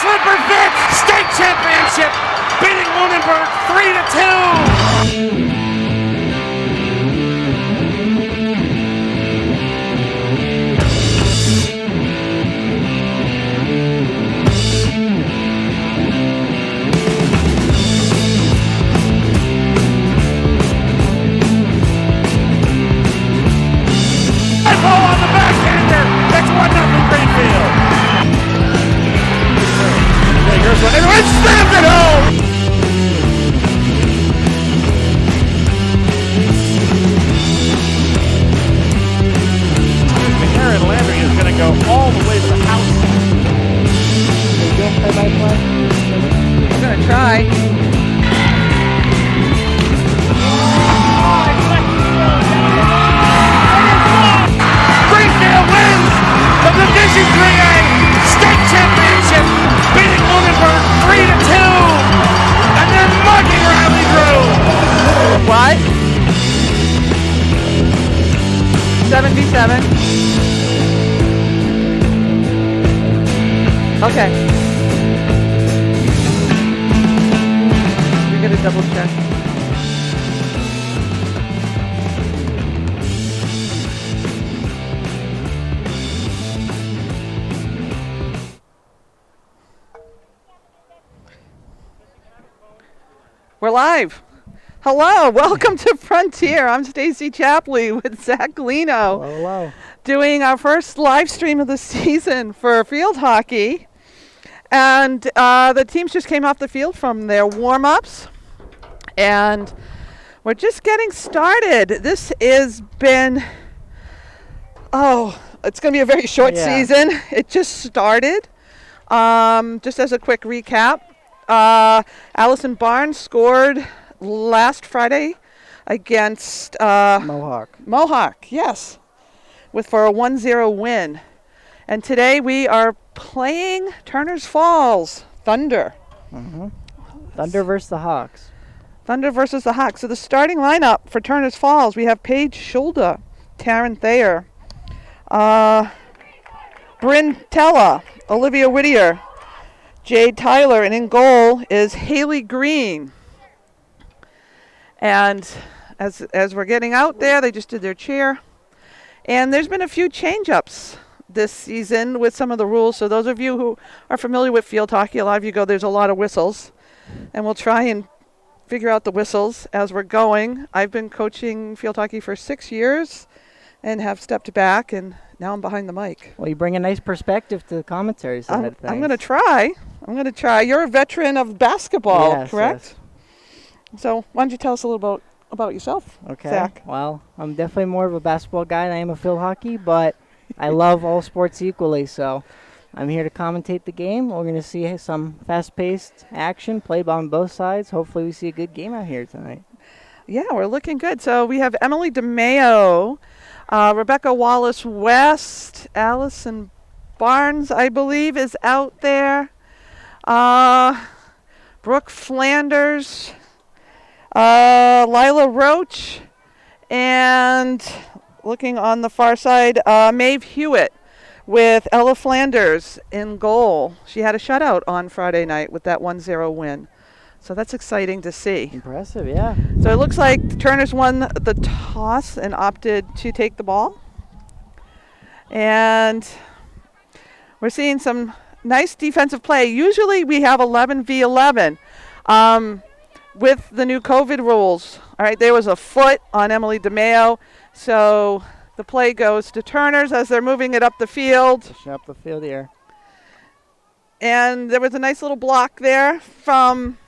Slipper Fitz, state championship, beating Lunenburg 3-2. Everyone slammed it home! Aaron Landry is going to go all the way to the house. Are you doing play-by-play? I'm going to try. Greenfield wins the Division 3A state championship, beating Lunenburg 3-2, and they're mugging Riley Drew. What? 7v7. Okay. We're gonna double check. We're live. Hello, welcome to Frontier. I'm Stacy Chapley with Zach Lino. Hello. Doing our first live stream of the season for field hockey. And the teams just came off the field from their warm-ups. And we're just getting started. This has been, it's going to be a very short season. It just started. Just as a quick recap. Allison Barnes scored last Friday against Mohawk, yes, for a 1-0 win. And today we are playing Turner's Falls Thunder. Mm-hmm. Thunder versus the Hawks. Thunder versus the Hawks. So the starting lineup for Turner's Falls, we have Paige Schulda, Taryn Thayer, Bryn Tella, Olivia Whittier, Jade Tyler, and in goal is Haley Green. And as we're getting out there, they just did their cheer. And there's been a few change-ups this season with some of the rules. So those of you who are familiar with field hockey, a lot of you go, there's a lot of whistles. And we'll try and figure out the whistles as we're going. I've been coaching field hockey for 6 years and have stepped back, and now I'm behind the mic. Well, you bring a nice perspective to the commentary side of things. I'm going to try. You're a veteran of basketball, correct? Yes. So why don't you tell us a little about yourself, Zach? Well, I'm definitely more of a basketball guy than I am a field hockey, but I love all sports equally, so I'm here to commentate the game. We're going to see some fast-paced action played on both sides. Hopefully we see a good game out here tonight. Yeah, we're looking good. So we have Emily DeMeo, Rebecca Wallace-West, Allison Barnes, I believe, is out there. Brooke Flanders, Lila Roach, and looking on the far side, Maeve Hewitt with Ella Flanders in goal. She had a shutout on Friday night with that 1-0 win. So that's exciting to see. Impressive, yeah. So it looks like the Turners won the toss and opted to take the ball. And we're seeing some nice defensive play. Usually we have 11v11 with the new COVID rules. All right, there was a foot on Emily DeMeo. So the play goes to Turners as they're moving it up the field. Pushing up the field here. And there was a nice little block there from...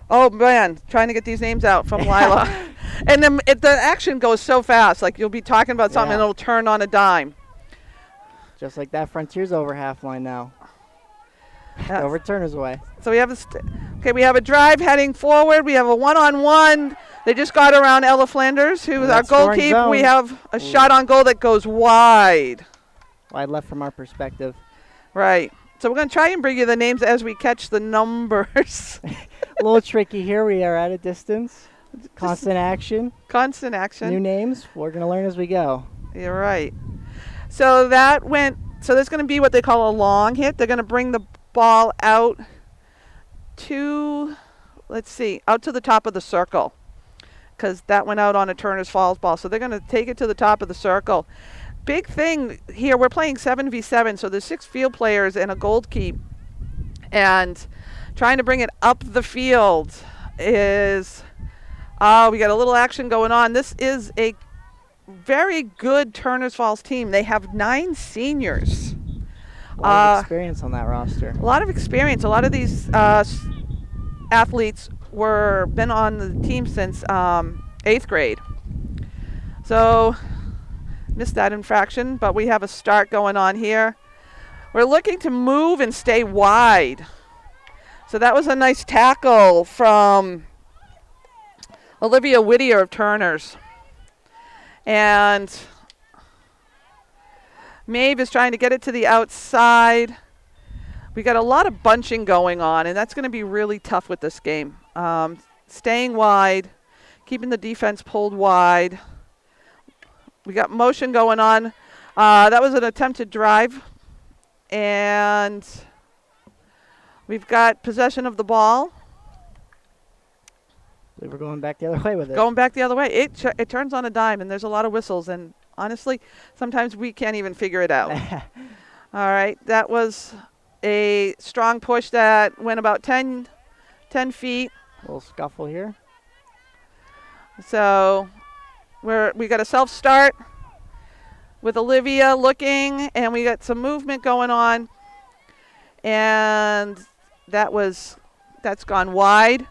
Oh, man, trying to get these names out from Lila. And then the action goes so fast. Like, you'll be talking about something and it'll turn on a dime. Just like that, Frontier's over half line now. Yes. Over Turner's way. So we have we have a drive heading forward. We have a one-on-one. They just got around Ella Flanders, who is our goalkeeper. We have a shot on goal that goes wide. Wide left from our perspective. Right. So we're going to try and bring you the names as we catch the numbers. A little tricky here. We are at a distance. Constant action. Constant action. New names. We're going to learn as we go. You're right. So that went So there's going to be what they call a long hit. They're going to bring the ball out to, let's see, out to the top of the circle, because that went out on a Turner's Falls ball. So they're going to take it to the top of the circle. Big thing here, we're playing 7v7, so there's 6 field players and a goalkeep. And trying to bring it up the field is, we got a little action going on. This is a very good Turner's Falls team. They have 9 seniors. A lot of experience on that roster. A lot of experience. A lot of these athletes been on the team since 8th grade. So missed that infraction, but we have a start going on here. We're looking to move and stay wide. So that was a nice tackle from Olivia Whittier of Turner's. And Maeve is trying to get it to the outside. We got a lot of bunching going on, and that's going to be really tough with this game. Staying wide, keeping the defense pulled wide. We got motion going on. That was an attempted drive. And we've got possession of the ball. We were going back the other way with it. Going back the other way. It turns on a dime, and there's a lot of whistles. And honestly, sometimes we can't even figure it out. All right. That was a strong push that went about 10 feet. A little scuffle here. So we got a self-start with Olivia looking, and we got some movement going on. And that's gone wide.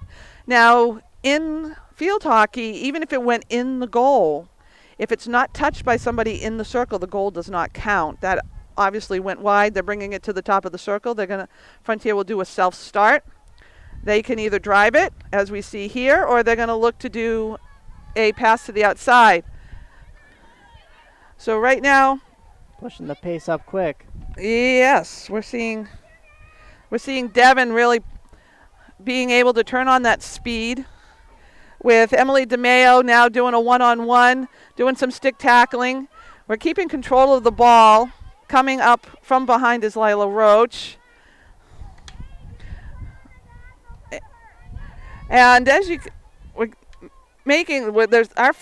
Now, in field hockey, even if it went in the goal, if it's not touched by somebody in the circle, the goal does not count. That obviously went wide. They're bringing it to the top of the circle. Frontier will do a self-start. They can either drive it, as we see here, or they're going to look to do a pass to the outside. So right now, pushing the pace up quick. yes, we're seeing Devin really being able to turn on that speed, with Emily DeMeo now doing a one-on-one, doing some stick tackling. We're keeping control of the ball. Coming up from behind is Lila Roach. And as our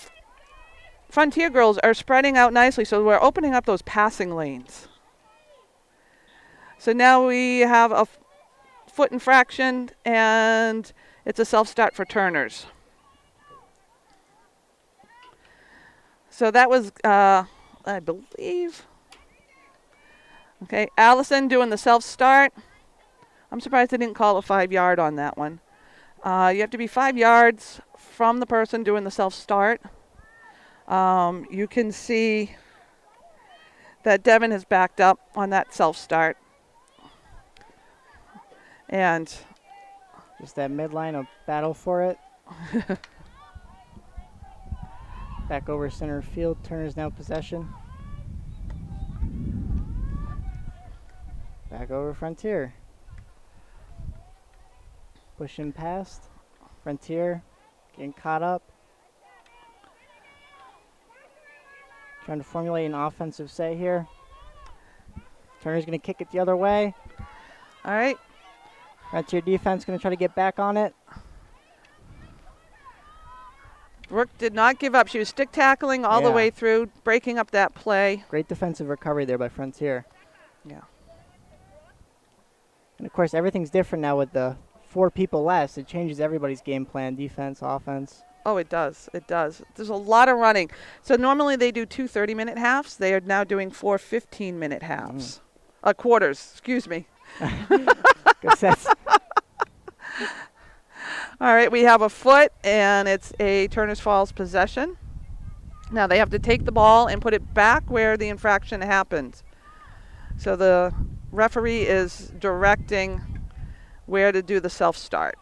Frontier girls are spreading out nicely, so we're opening up those passing lanes. So now we have a foot infraction, and it's a self-start for Turner's. So that was, I believe, okay, Allison doing the self-start. I'm surprised they didn't call a 5-yard on that one. You have to be 5 yards from the person doing the self-start. You can see that Devin has backed up on that self-start. And just that midline, a battle for it. Back over center field. Turner's now possession. Back over Frontier. Pushing past. Frontier getting caught up. Trying to formulate an offensive set here. Turner's going to kick it the other way. all right. Frontier defense going to try to get back on it. Brooke did not give up. She was stick tackling all the way through, breaking up that play. Great defensive recovery there by Frontier. Yeah. And of course, everything's different now with the 4 people less. It changes everybody's game plan, defense, offense. Oh, it does. It does. There's a lot of running. So normally they do 2 30-minute halves. They are now doing 4 15-minute halves. Quarters, excuse me. Good sets. All right, we have a foot, and it's a Turner's Falls possession. Now they have to take the ball and put it back where the infraction happened. So the referee is directing where to do the self-start.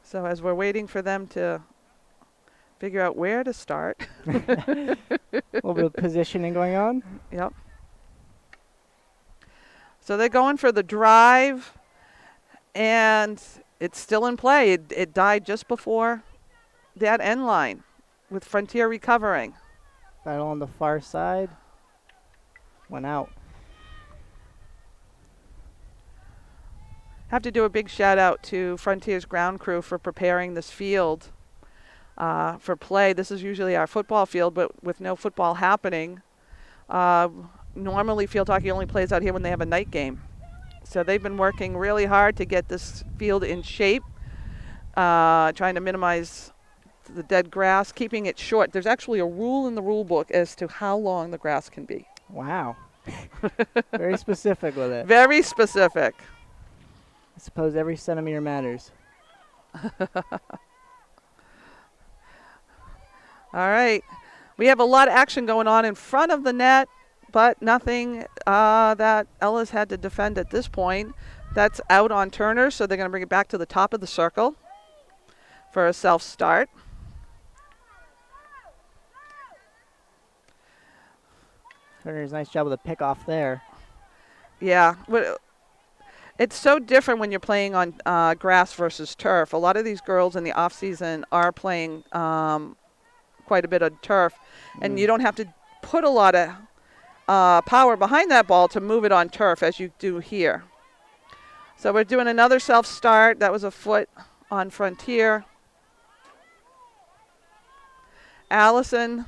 So as we're waiting for them to figure out where to start. A little bit of positioning going on. Yep. So they're going for the drive, and it's still in play. It died just before that end line with Frontier recovering. Battle on the far side. Went out. Have to do a big shout out to Frontier's ground crew for preparing this field for play. This is usually our football field, but with no football happening, normally field hockey only plays out here when they have a night game. So they've been working really hard to get this field in shape, trying to minimize the dead grass, keeping it short. There's actually a rule in the rule book as to how long the grass can be. Wow. Very specific with it. Very specific. I suppose every centimeter matters. All right. We have a lot of action going on in front of the net, but nothing that Ella's had to defend at this point. That's out on Turner, so they're going to bring it back to the top of the circle for a self-start. Turner's nice job with a pick off there. Yeah. It's so different when you're playing on grass versus turf. A lot of these girls in the off-season are playing quite a bit of turf, and you don't have to put a lot of power behind that ball to move it on turf as you do here. So we're doing another self-start. That was a foot on Frontier. Allison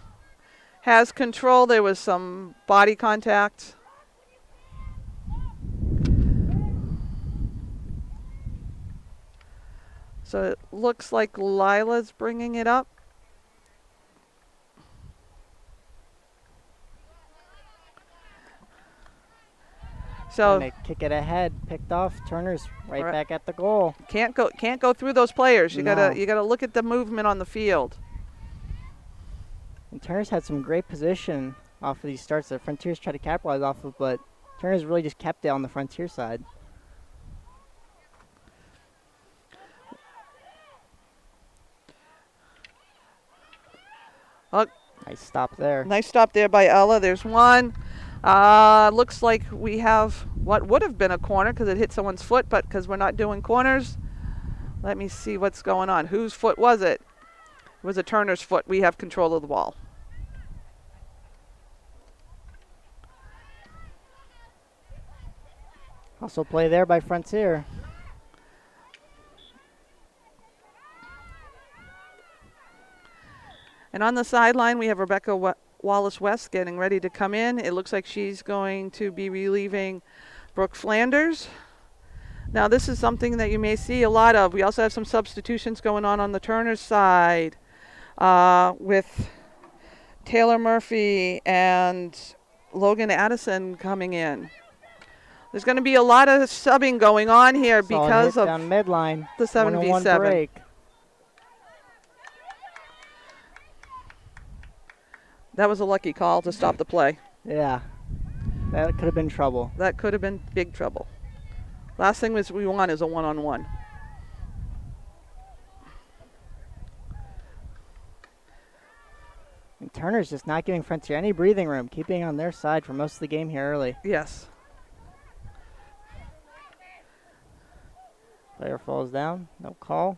has control. There was some body contact. So it looks like Lila's bringing it up. So And they kick it ahead, picked off. Turner's right Right. back at the goal. can't go through those players. You No. gotta look at the movement on the field. And Turner's had some great position off of these starts that Frontiers tried to capitalize off of, but Turner's really just kept it on the Frontier side. Oh, Nice stop there. nice stop there by Ella. There's one. Looks like we have what would have been a corner because it hit someone's foot, but because we're not doing corners, let me see what's going on. Whose foot was it? It was a Turner's foot. We have control of the ball. Also play there by Frontier. And on the sideline, we have Rebecca Wallace-West getting ready to come in. It looks like she's going to be relieving Brooke Flanders. Now, this is something that you may see a lot of. We also have some substitutions going on the Turner side with Taylor Murphy and Logan Addison coming in. There's going to be a lot of subbing going on here Solid because hit of down midline. the 7v7. 1-on-1 break. That was a lucky call to stop the play. Yeah, that could have been trouble. That could have been big trouble. Last thing we want is a one-on-one. And Turner's just not giving Frontier any breathing room, keeping on their side for most of the game here early. Yes. Player falls down, no call.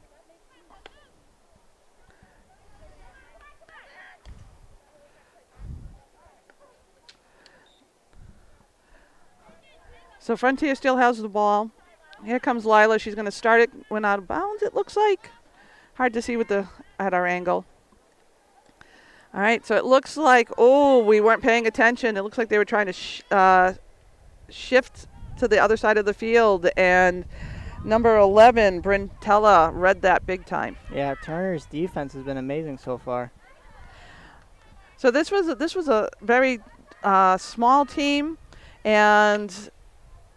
So Frontier still has the ball. Here comes Lila. She's going to start it. Went out of bounds, it looks like. Hard to see with at our angle. All right, so it looks like, we weren't paying attention. It looks like they were trying to shift to the other side of the field, and number 11, Brintella, read that big time. Yeah, Turner's defense has been amazing so far. So this was a very small team, and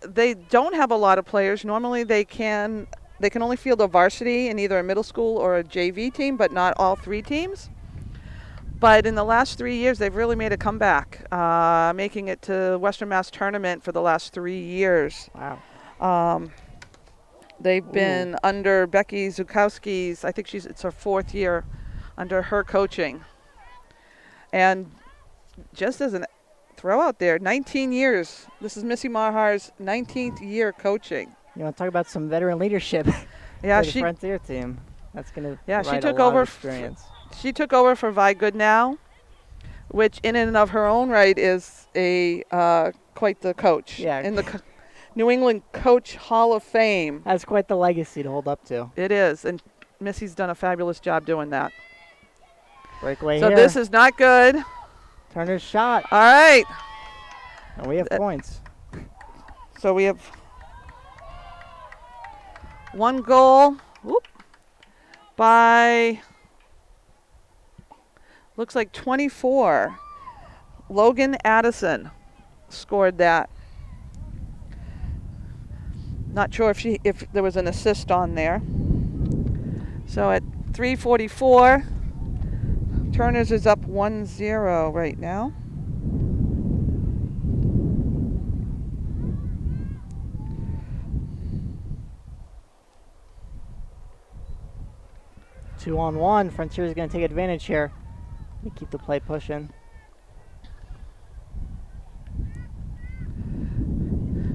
they don't have a lot of players. Normally they can only field a varsity in either a middle school or a JV team, but not all three teams. But in the last 3 years, they've really made a comeback, making it to Western Mass tournament for the last 3 years. Wow. They've been under Becky Zukowski's, I think it's her 4th year under her coaching. And just as a throw out there, 19 years. This is Missy Mahar's 19th year coaching. You want to talk about some veteran leadership Yeah, for the Frontier team. That's gonna Yeah, she write took a lot over of experience. She took over for Vi Goodnow, which in and of her own right is a quite the coach Yeah. in the New England Coach Hall of Fame. That's quite the legacy to hold up to. It is, and Missy's done a fabulous job doing that. Breakaway So here. this is not good. Turner's shot, All right. and we have points. So we have one goal by, looks like 24. Logan Addison scored that. Not sure if there was an assist on there. So at 3:44, Turner's is up 1-0 right now. Two on one. Frontier's going to take advantage here. They keep the play pushing.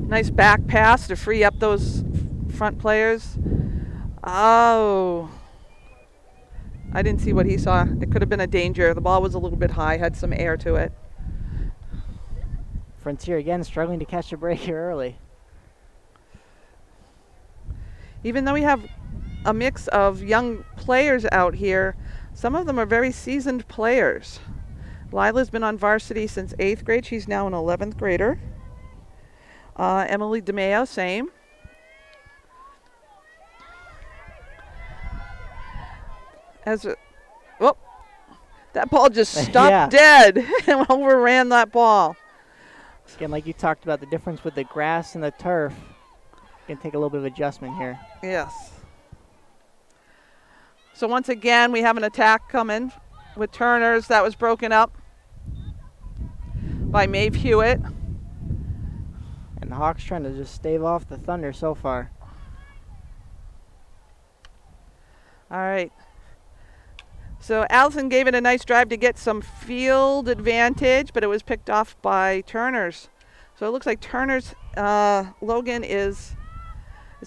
Nice back pass to free up those front players. Oh. I didn't see what he saw. It could have been a danger. The ball was a little bit high, had some air to it. Frontier again struggling to catch a break here early. Even though we have a mix of young players out here, some of them are very seasoned players. Lila's been on varsity since 8th grade. She's now an 11th grader. Emily DeMeo, same. That ball just stopped dead and overran that ball. Again, like you talked about, the difference with the grass and the turf. Going to take a little bit of adjustment here. Yes. So once again, we have an attack coming with Turner's. That was broken up by Maeve Hewitt. And the Hawks trying to just stave off the Thunder so far. All right. So Allison gave it a nice drive to get some field advantage, but it was picked off by Turner's. So it looks like Turner's Logan is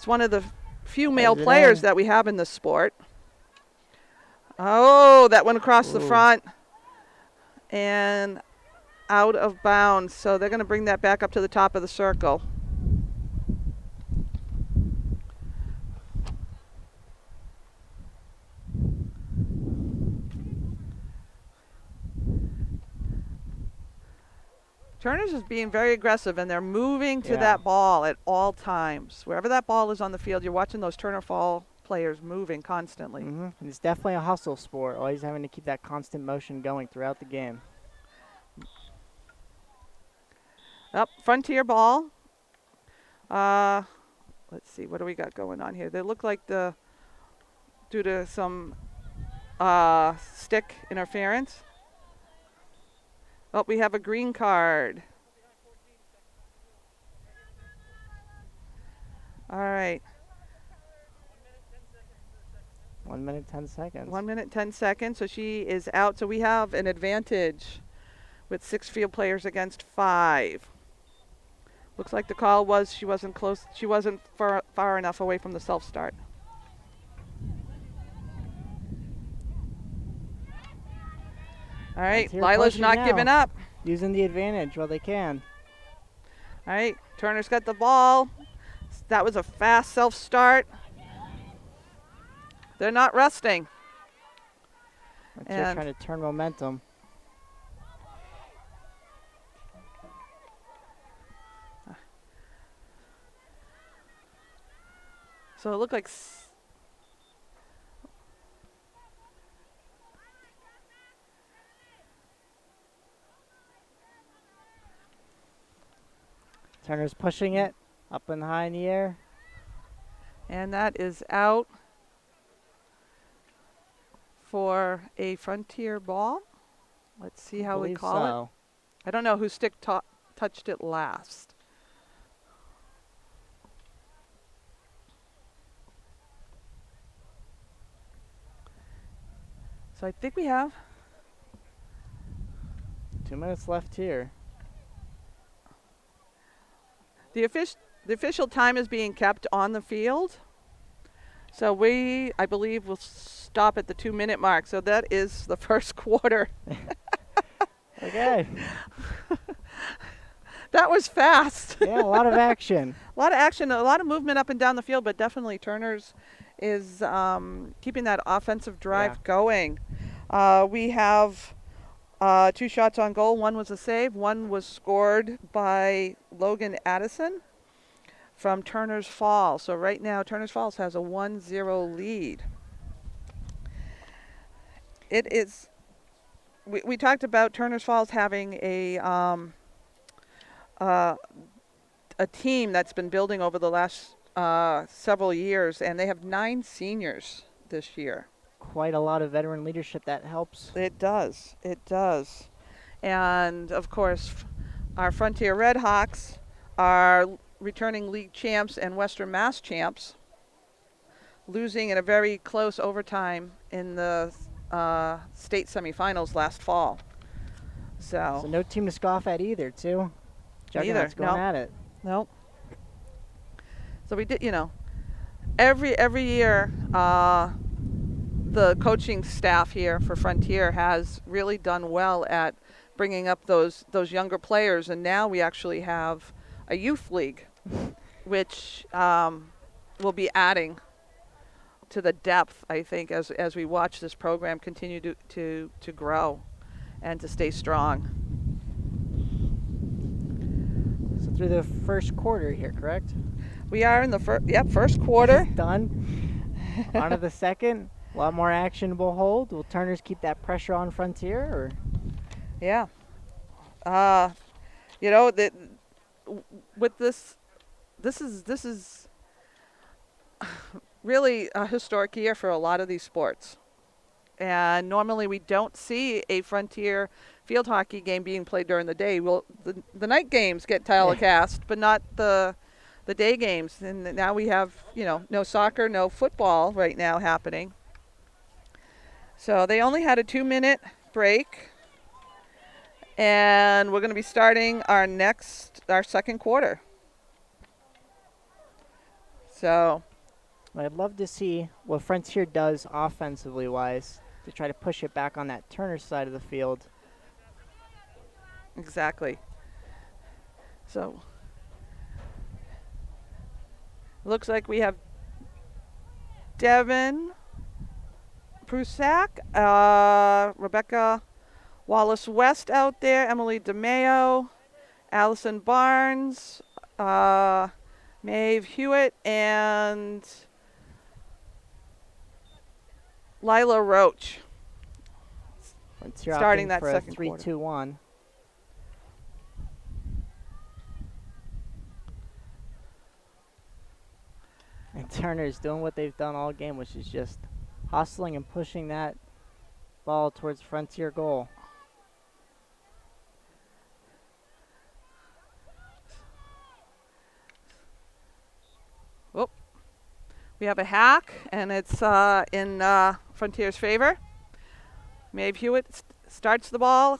one of the few male players that we have in this sport. Oh, that went across the front and out of bounds. So they're going to bring that back up to the top of the circle. Turner's is being very aggressive, and they're moving to that ball at all times. Wherever that ball is on the field, you're watching those Turner Fall players moving constantly. And it's definitely a hustle sport, always having to keep that constant motion going throughout the game. Up, Frontier ball. Let's see, what do we got going on here? They look like due to some stick interference. Oh, we have a green card. All right. 1 minute, 10 seconds. 1 minute, 10 seconds. So she is out. So we have an advantage with 6 field players against 5. Looks like the call was she wasn't close. She wasn't far enough away from the self-start. All right, Lila's not giving up. Using the advantage while they can. All right, Turner's got the ball. That was a fast self-start. They're not resting. They're trying to turn momentum. So it looked like Turner's pushing it up and high in the air. And that is out for a Frontier ball. Let's see how we call it. I don't know whose stick touched it last. So I think we have 2 minutes left here. the official time is being kept on the field. So I believe, will stop at the 2-minute mark. So that is the first quarter. Okay. That was fast. Yeah, a lot of action. A lot of action, a lot of movement up and down the field, but definitely Turner's is keeping that offensive drive going. We have 2 shots on goal. One was a save. One was scored by Logan Addison from Turner's Falls. So right now, Turner's Falls has a 1-0 lead. It is. We talked about Turner's Falls having a team that's been building over the last several years, and they have 9 seniors this year. Quite a lot of veteran leadership that helps. It does. It does. And, of course, our Frontier Redhawks are returning league champs and Western Mass champs, losing in a very close overtime in the state semifinals last fall. So no team to scoff at either, too. Juggernauts Neither, going no. at it. Nope. So we did, every year, the coaching staff here for Frontier has really done well at bringing up those younger players, and now we actually have a youth league, which will be adding to the depth, I think, as we watch this program continue to grow and to stay strong. So through the first quarter here, correct? We are in the first quarter. Done. On to the second. A lot more actionable hold. Will Turners keep that pressure on Frontier, or? Yeah. With this is really a historic year for a lot of these sports. And normally we don't see a Frontier field hockey game being played during the day. Well, the night games get telecast, but not the day games. And now we have, no soccer, no football right now happening. So they only had a 2-minute break. And we're going to be starting our second quarter. So I'd love to see what Frontier does offensively wise to try to push it back on that Turner side of the field. Exactly. So looks like we have Devin Prusak, Rebecca Wallace-West out there, Emily DeMeo, Allison Barnes, Maeve Hewitt, and Lila Roach. Frontier Starting opting that for second a 3-2-1. And Turner's doing what they've done all game, which is just hustling and pushing that ball towards Frontier goal. Oh, we have a hack, and it's in Frontier's favor. Maeve Hewitt starts the ball,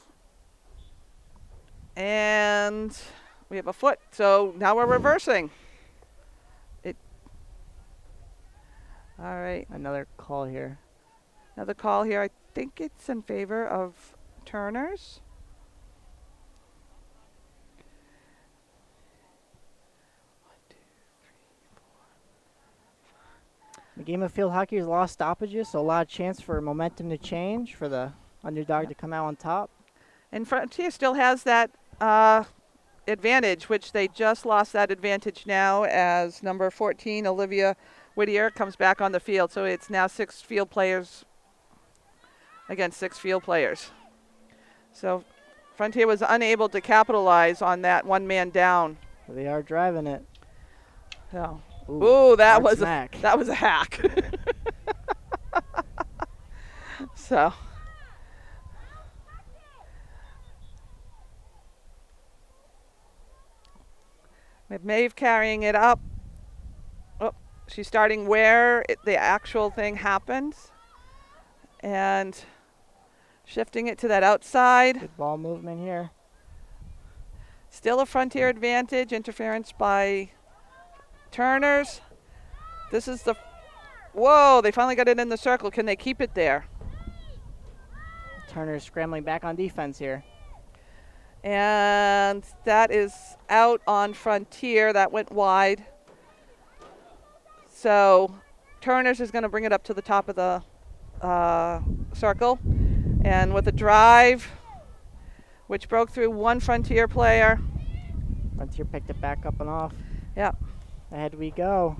and we have a foot. So now we're reversing. All right. Another call here. Another call here. I think it's in favor of Turners. The game of field hockey has lost stoppages, so a lot of chance for momentum to change, for the underdog to come out on top. And Frontier still has that advantage, which they just lost that advantage now as number 14, Olivia Whittier, comes back on the field. So it's now 6 field players against 6 field players. So Frontier was unable to capitalize on that one man down. They are driving it. So, that was smack. that was a hack. So with Maeve carrying it up. Oh, she's starting where the actual thing happens and shifting it to that outside. Good ball movement here. Still a Frontier advantage. Interference by Turners. This is Whoa, they finally got it in the circle. Can they keep it there? Turner's scrambling back on defense here. And that is out on Frontier. That went wide. So Turner's is going to bring it up to the top of the circle. And with a drive, which broke through one Frontier player. Frontier picked it back up and off. Yep. Ahead we go.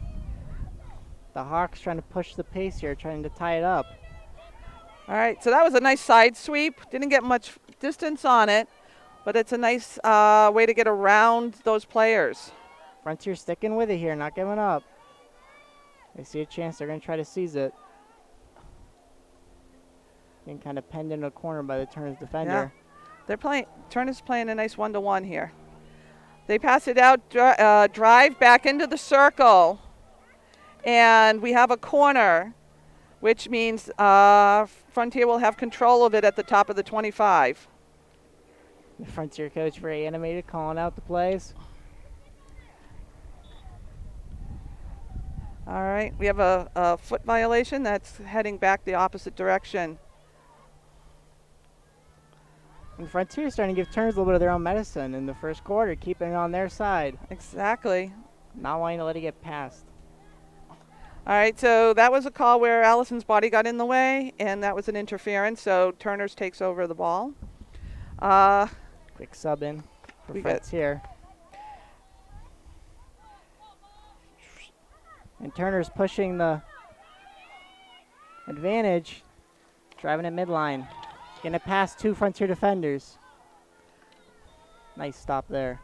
The Hawks trying to push the pace here, trying to tie it up. All right, so that was a nice side sweep. Didn't get much distance on it, but it's a nice way to get around those players. Frontier sticking with it here, not giving up. They see a chance, they're going to try to seize it. Getting kind of penned in a corner by the Turner's defender. Yeah. They're playing. Turner's playing a nice 1-to-1 here. They pass it out, drive back into the circle, and we have a corner, which means Frontier will have control of it at the top of the 25. The Frontier coach, very animated, calling out the plays. All right, we have a foot violation that's heading back the opposite direction. And Frontier's starting to give Turners a little bit of their own medicine in the first quarter, keeping it on their side. Exactly. Not wanting to let it get past. All right, so that was a call where Allison's body got in the way, and that was an interference, so Turner's takes over the ball. Quick sub in for We got- Frontier. And Turner's pushing the advantage, driving it midline. Getting it past two Frontier defenders. Nice stop there.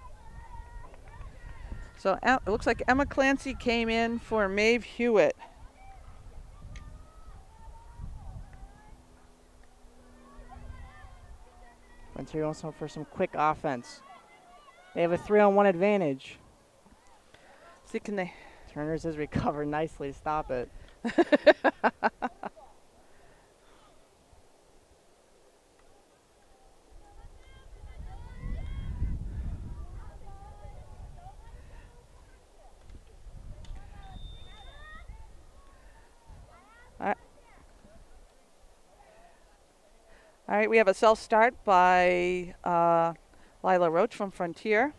So it looks like Emma Clancy came in for Maeve Hewitt. Frontier also for some quick offense. They have a 3-on-1 advantage. See, can they? Turner's has recovered nicely to stop it. All right, we have a self-start by Lila Roach from Frontier.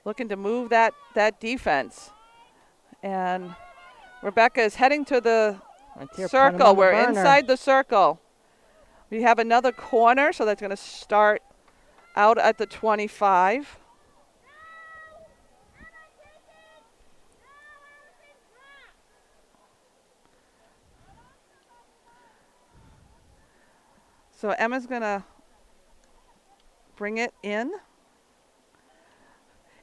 Looking to move that defense. And Rebecca is heading to the Frontier put 'em circle. on the We're burner. inside the circle. We have another corner, so that's going to start out at the 25. So Emma's going to bring it in.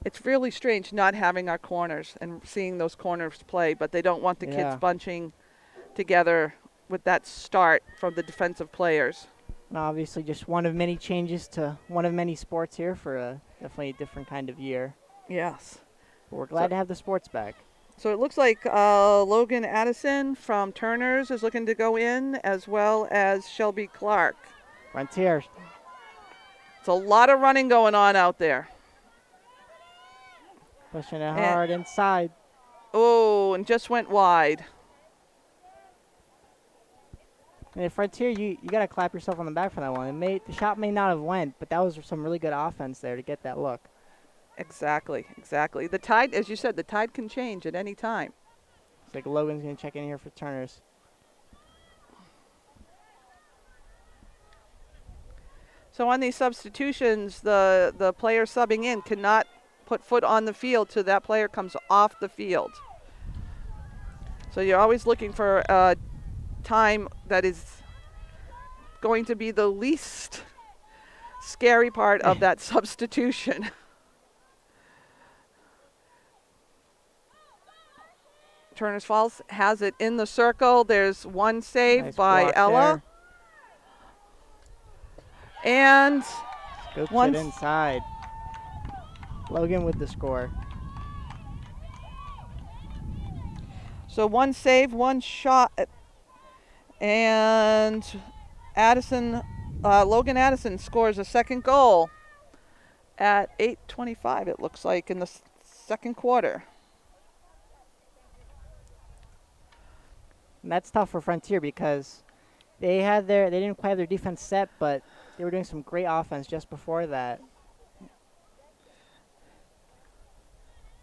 It's really strange not having our corners and seeing those corners play, but they don't want the Yeah. kids bunching together with that start from the defensive players. And obviously just one of many changes to one of many sports here for definitely a different kind of year. Yes. But we're glad to have the sports back. So it looks like Logan Addison from Turner's is looking to go in, as well as Shelby Clark. Frontier It's a lot of running going on out there. pushing it hard inside. Oh, and just went wide. And at Frontier, you got to clap yourself on the back for that one. The shot may not have went, but that was some really good offense there to get that look. Exactly. The tide, as you said, the tide can change at any time. It's like Logan's going to check in here for Turner's. So on these substitutions, the player subbing in cannot put foot on the field till that player comes off the field. So you're always looking for a time that is going to be the least scary part of that substitution. Turner's Falls has it in the circle. There's one save Nice by block Ella. And Scoops Once- it inside. Logan with the score. so one save, one shot, and Logan Addison scores a second goal at 8:25. It looks like in the second quarter. And that's tough for Frontier because they didn't quite have their defense set, but they were doing some great offense just before that.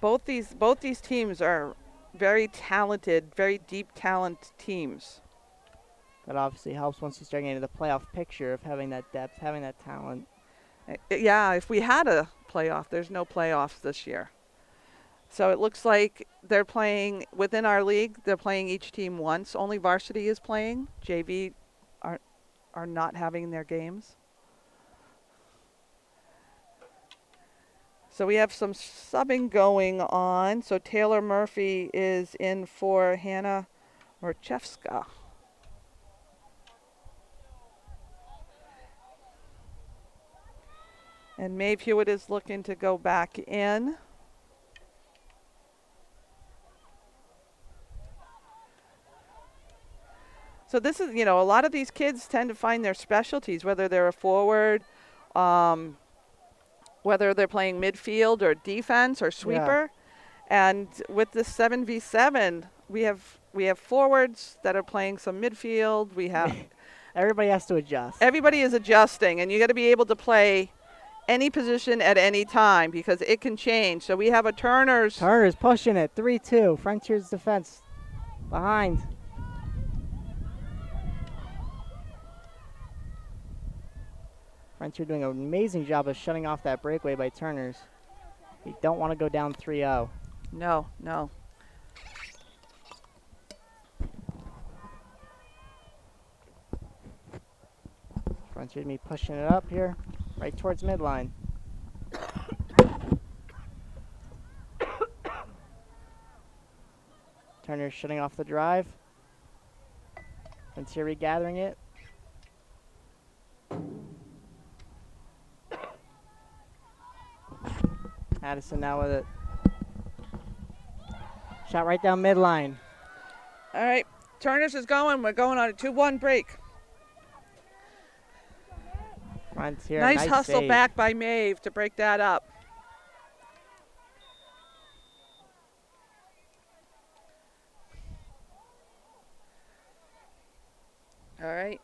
Both these teams are very talented, very deep talent teams. That obviously helps once you start getting into the playoff picture of having that depth, having that talent. Yeah, if we had a playoff, there's no playoffs this year. So it looks like they're playing within our league. They're playing each team once. Only varsity is playing. JV are not having their games. So we have some subbing going on. So Taylor Murphy is in for Hannah Merchevska. And Maeve Hewitt is looking to go back in. So this is, a lot of these kids tend to find their specialties, whether they're a forward, whether they're playing midfield or defense or sweeper. Yeah. And with the 7v7, we have forwards that are playing some midfield. We have everybody has to adjust. Everybody is adjusting, and you got to be able to play any position at any time because it can change. So we have a Turner's pushing it 3-2. Frontier's defense behind. Frontier doing an amazing job of shutting off that breakaway by Turners. You don't want to go down 3-0. No. Frontier me pushing it up here, right towards midline. Turner shutting off the drive. Frontier regathering it. Addison now with it. Shot right down midline. All right, Turner's is going. We're going on a 2-1 break. Frontier, nice hustle save. Back by Maeve to break that up. All right.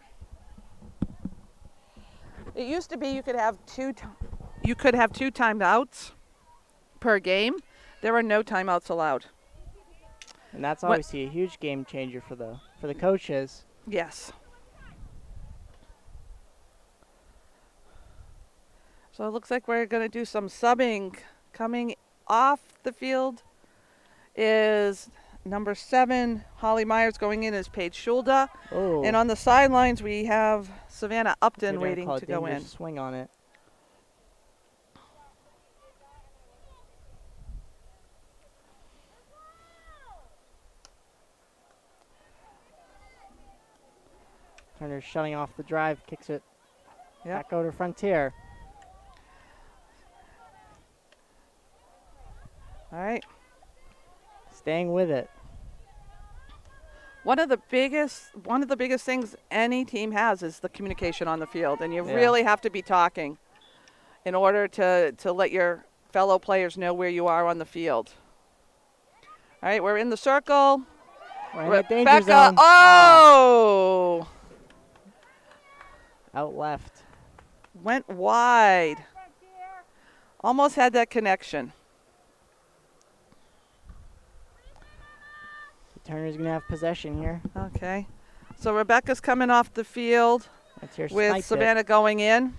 It used to be you could have two timeouts per game. There are no timeouts allowed. And that's obviously a huge game changer for the coaches. Yes. So it looks like we're going to do some subbing. Coming off the field is number 7, Holly Myers. Going in is Paige Schulda. Oh. And on the sidelines, we have Savannah Upton waiting to go in. Swing on it. Turner shutting off the drive, kicks it back over to Frontier. All right. Staying with it. One of the biggest things any team has is the communication on the field, and you really have to be talking in order to let your fellow players know where you are on the field. All right, we're in the circle. We're in the danger Rebecca, zone. oh! Out left. Went wide. Almost had that connection. Turner's going to have possession here. Okay. So Rebecca's coming off the field with Savannah going in.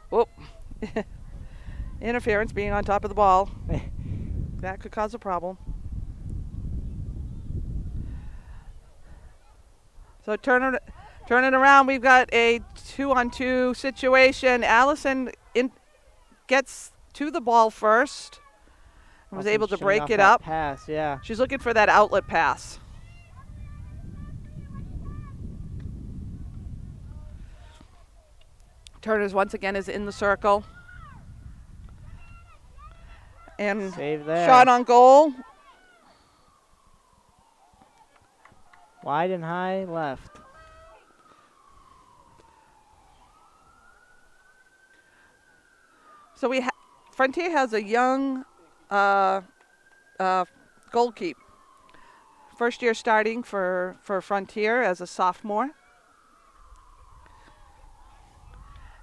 Whoop. Interference, being on top of the ball. That could cause a problem. So turn it around. We've got a 2-on-2 situation. Allison gets to the ball first. Was able to break it up. Pass, yeah. She's looking for that outlet pass. Turner's once again is in the circle. And save there. Shot on goal. Wide and high left. So we Frontier has a young goalkeep. First year starting for Frontier as a sophomore.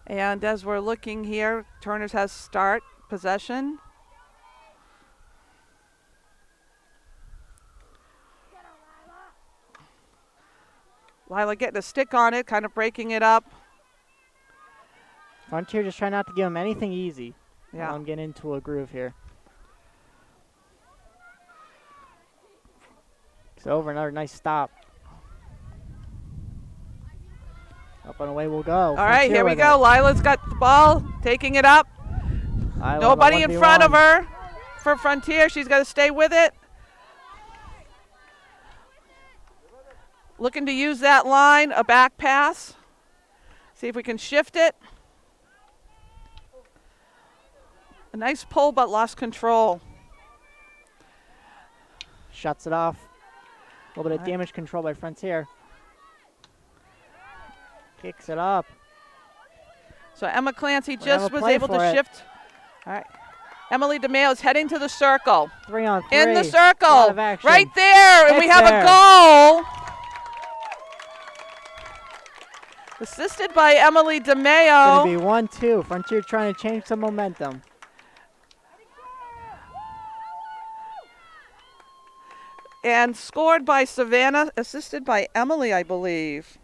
And as we're looking here, Turner's has start possession. Lila getting a stick on it, kind of breaking it up. Frontier just trying not to give him anything easy. Yeah. I'm getting into a groove here. It's over. Another nice stop. Up and away we'll go. All right, here we go. Lila's got the ball, taking it up. Lila, Nobody in front of 1v1. her for Frontier. She's got to stay with it. Looking to use that line, a back pass. See if we can shift it. A nice pull, but lost control. Shuts it off. A little bit of Alright. damage control by Frontier. Kicks it up. So Emma Clancy We're just gonna was play able for to it. shift. All right. Emily DeMeo is heading to the circle. 3-on-3. In the Lot circle. of action. Right there. And we It's have there. a goal. Assisted by Emily It's DeMeo. going to be 1-2. Frontier trying to change some momentum. And scored by Savannah, assisted by Emily, I believe.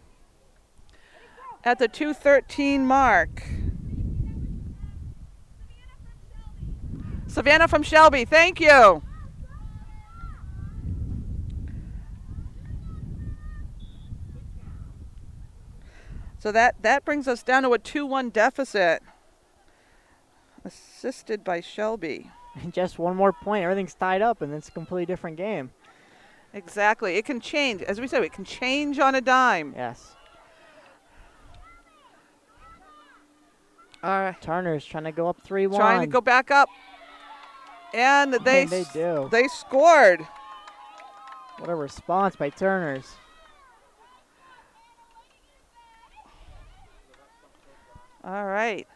At the 2:13 mark. Savannah from Shelby, thank you. So that brings us down to a 2-1 deficit. Assisted by Shelby. Just one more point. Everything's tied up, and it's a completely different game. Exactly. It can change. As we said, it can change on a dime. Yes. All right. Turner's trying to go up 3-1. Trying to go back up. And they do. They scored. What a response by Turner's. All right.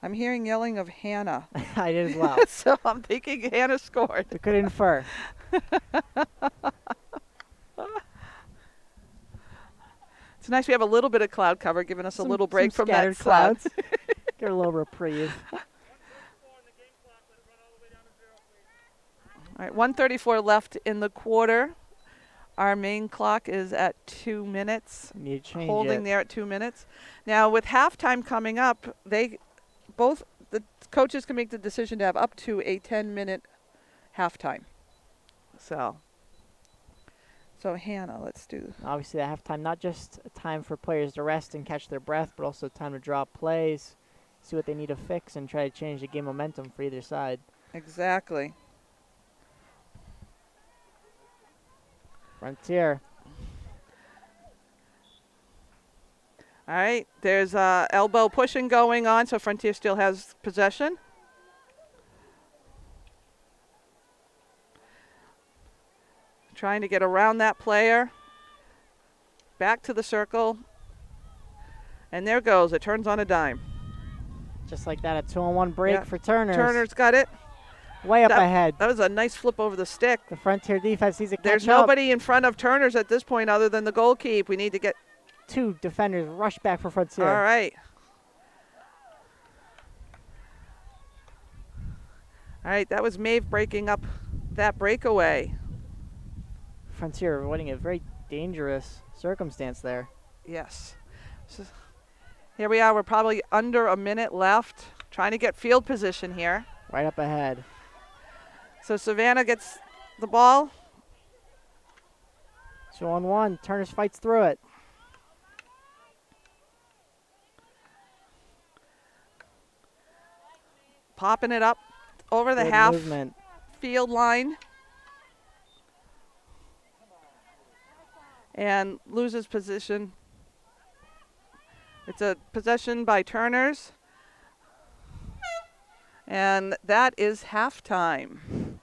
I'm hearing yelling of Hannah. I did as well. So I'm thinking Hannah scored. We could infer. It's nice we have a little bit of cloud cover, giving us a little break Some from that scattered cloud. clouds. Get a little reprieve. All right, 1:34 left in the quarter. Our main clock is at 2 minutes. Need to change Holding it. there at 2 minutes. Now with halftime coming up, both the coaches can make the decision to have up to a 10-minute halftime. So Hannah, let's do. Obviously, at halftime, not just a time for players to rest and catch their breath, but also time to draw up plays, see what they need to fix, and try to change the game momentum for either side. Exactly. Frontier. All right, there's elbow pushing going on, so Frontier still has possession. Trying to get around that player. Back to the circle. And there goes. It turns on a dime. Just like that, a 2-on-1 break Yeah. for Turner. Turner's got it. Way up That- ahead. That was a nice flip over the stick. The Frontier defense needs to catch There's up. nobody in front of Turner's at this point other than the goalkeep. We need to get. Two defenders rush back for Frontier. All right. All right, that was Maeve breaking up that breakaway. Frontier avoiding a very dangerous circumstance there. Yes. So here we are. We're probably under a minute left. Trying to get field position here. Right up ahead. So Savannah gets the ball. 2-on-1. Turner's fights through it. Popping it up over the Good half movement. field line. And loses position. It's a possession by Turner's. And that is halftime.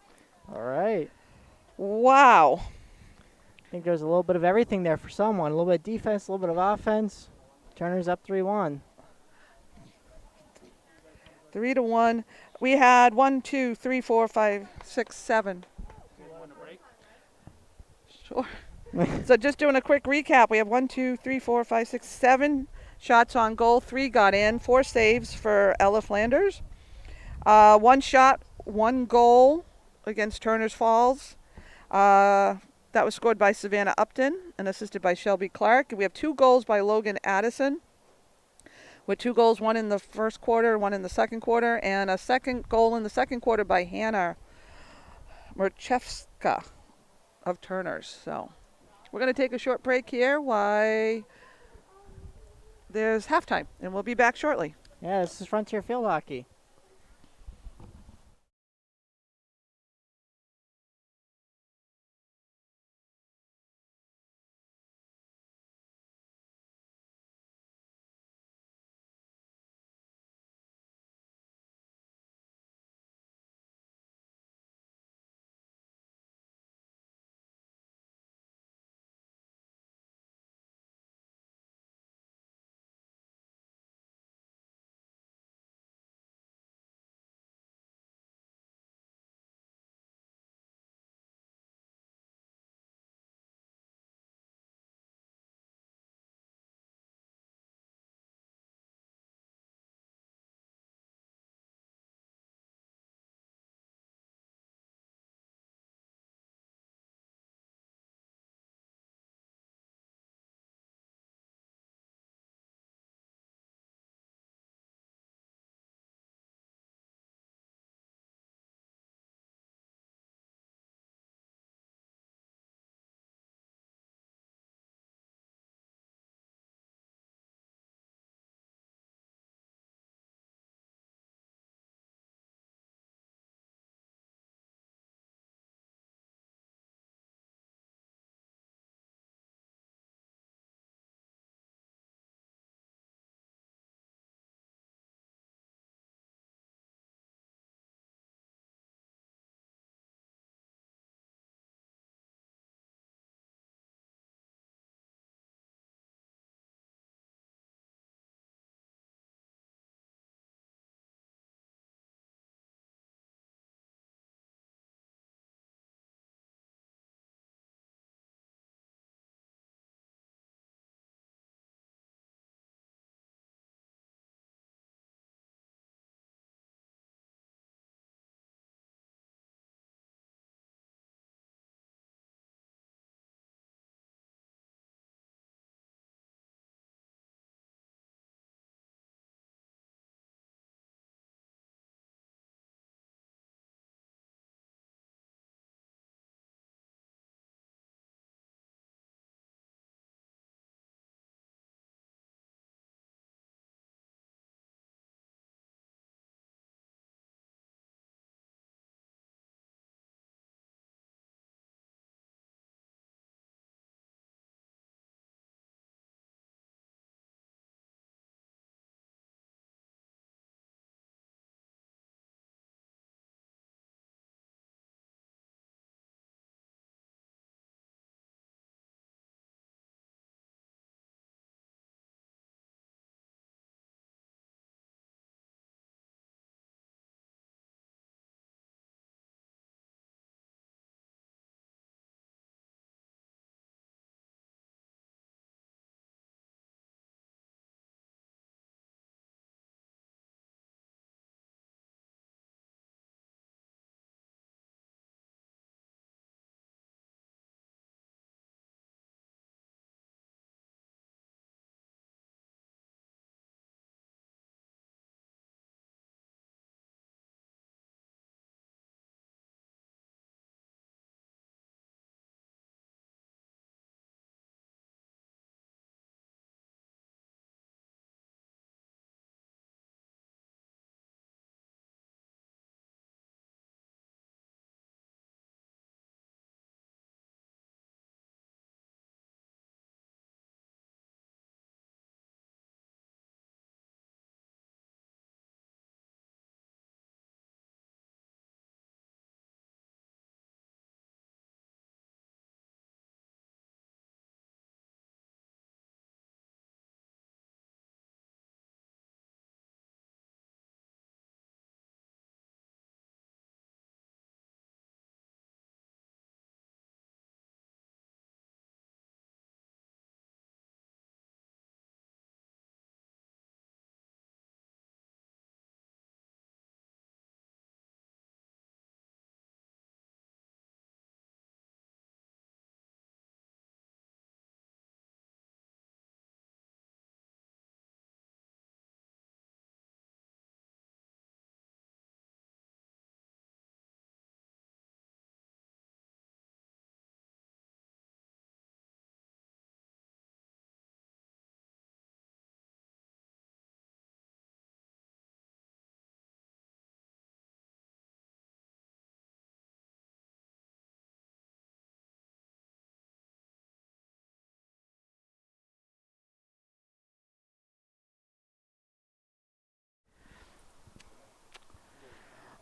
All right. Wow. I think there's a little bit of everything there for someone. A little bit of defense, a little bit of offense. Turner's up 3-1. 3-1. We had 1, 2, 3, 4, 5, 6, 7. Sure. So just doing a quick recap, we have 1, 2, 3, 4, 5, 6, 7 shots on goal. 3 got in. 4 saves for Ella Flanders. 1 shot, 1 goal against Turner's Falls. That was scored by Savannah Upton and assisted by Shelby Clark. We have 2 goals by Logan Addison, with 2 goals, 1 in the first quarter, 1 in the second quarter, and a second goal in the second quarter by Hannah Merchevska of Turner's. So we're going to take a short break here while there's halftime, and we'll be back shortly. Yeah, this is Frontier Field Hockey.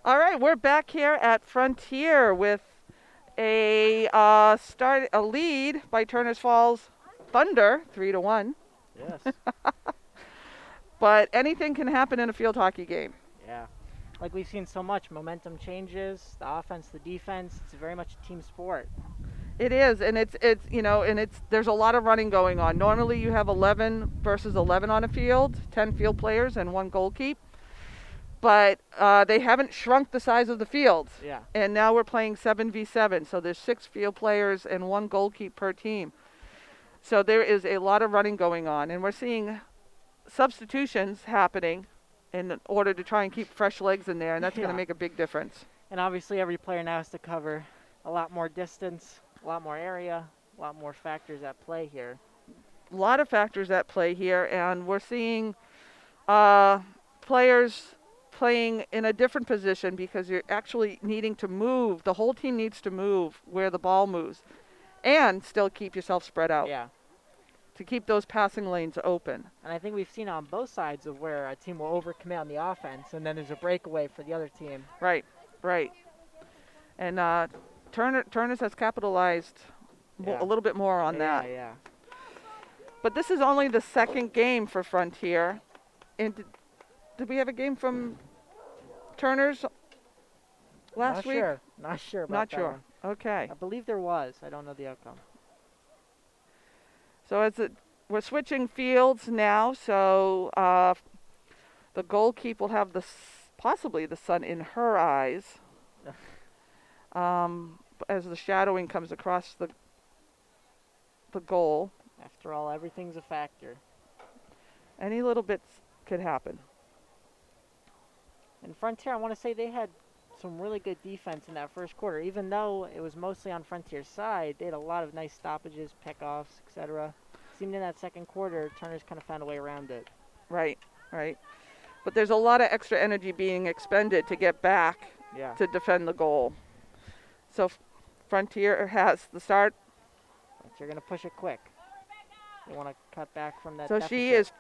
All right, we're back here at Frontier with a lead by Turners Falls Thunder, 3-1. Yes. But anything can happen in a field hockey game. Yeah. Like we've seen so much, momentum changes, the offense, the defense. It's very much a team sport. It is, and it's there's a lot of running going on. Normally you have 11 versus 11 on a field, 10 field players and 1 goalkeep. But they haven't shrunk the size of the field. Yeah. And now we're playing 7v7, so there's 6 field players and 1 goalkeep per team. So there is a lot of running going on, and we're seeing substitutions happening in order to try and keep fresh legs in there, and that's going Yeah. to make a big difference. And obviously every player now has to cover a lot more distance, a lot more area, a lot more factors at play here. A lot of factors at play here, and we're seeing players playing in a different position because you're actually needing to move. The whole team needs to move where the ball moves and still keep yourself spread out Yeah. to keep those passing lanes open. And I think we've seen on both sides of where a team will overcommit on the offense, and then there's a breakaway for the other team. Right. And Turners has capitalized Yeah. a little bit more on Yeah, that. yeah. But this is only the second game for Frontier. And did we have a game from Turners last Not week? sure. Not sure about Not that sure. one. Okay. I believe there was. I don't know the outcome. So we're switching fields now. So the goalkeeper will have possibly the sun in her eyes as the shadowing comes across the goal. After all, everything's a factor. Any little bits could happen. And Frontier, I want to say they had some really good defense in that first quarter. Even though it was mostly on Frontier's side, they had a lot of nice stoppages, pickoffs, etc. Seemed in that second quarter, Turner's kind of found a way around it. Right. But there's a lot of extra energy being expended to get back Yeah. to defend the goal. So Frontier has the start. Frontier going to push it quick. They want to cut back from that So deficit. she is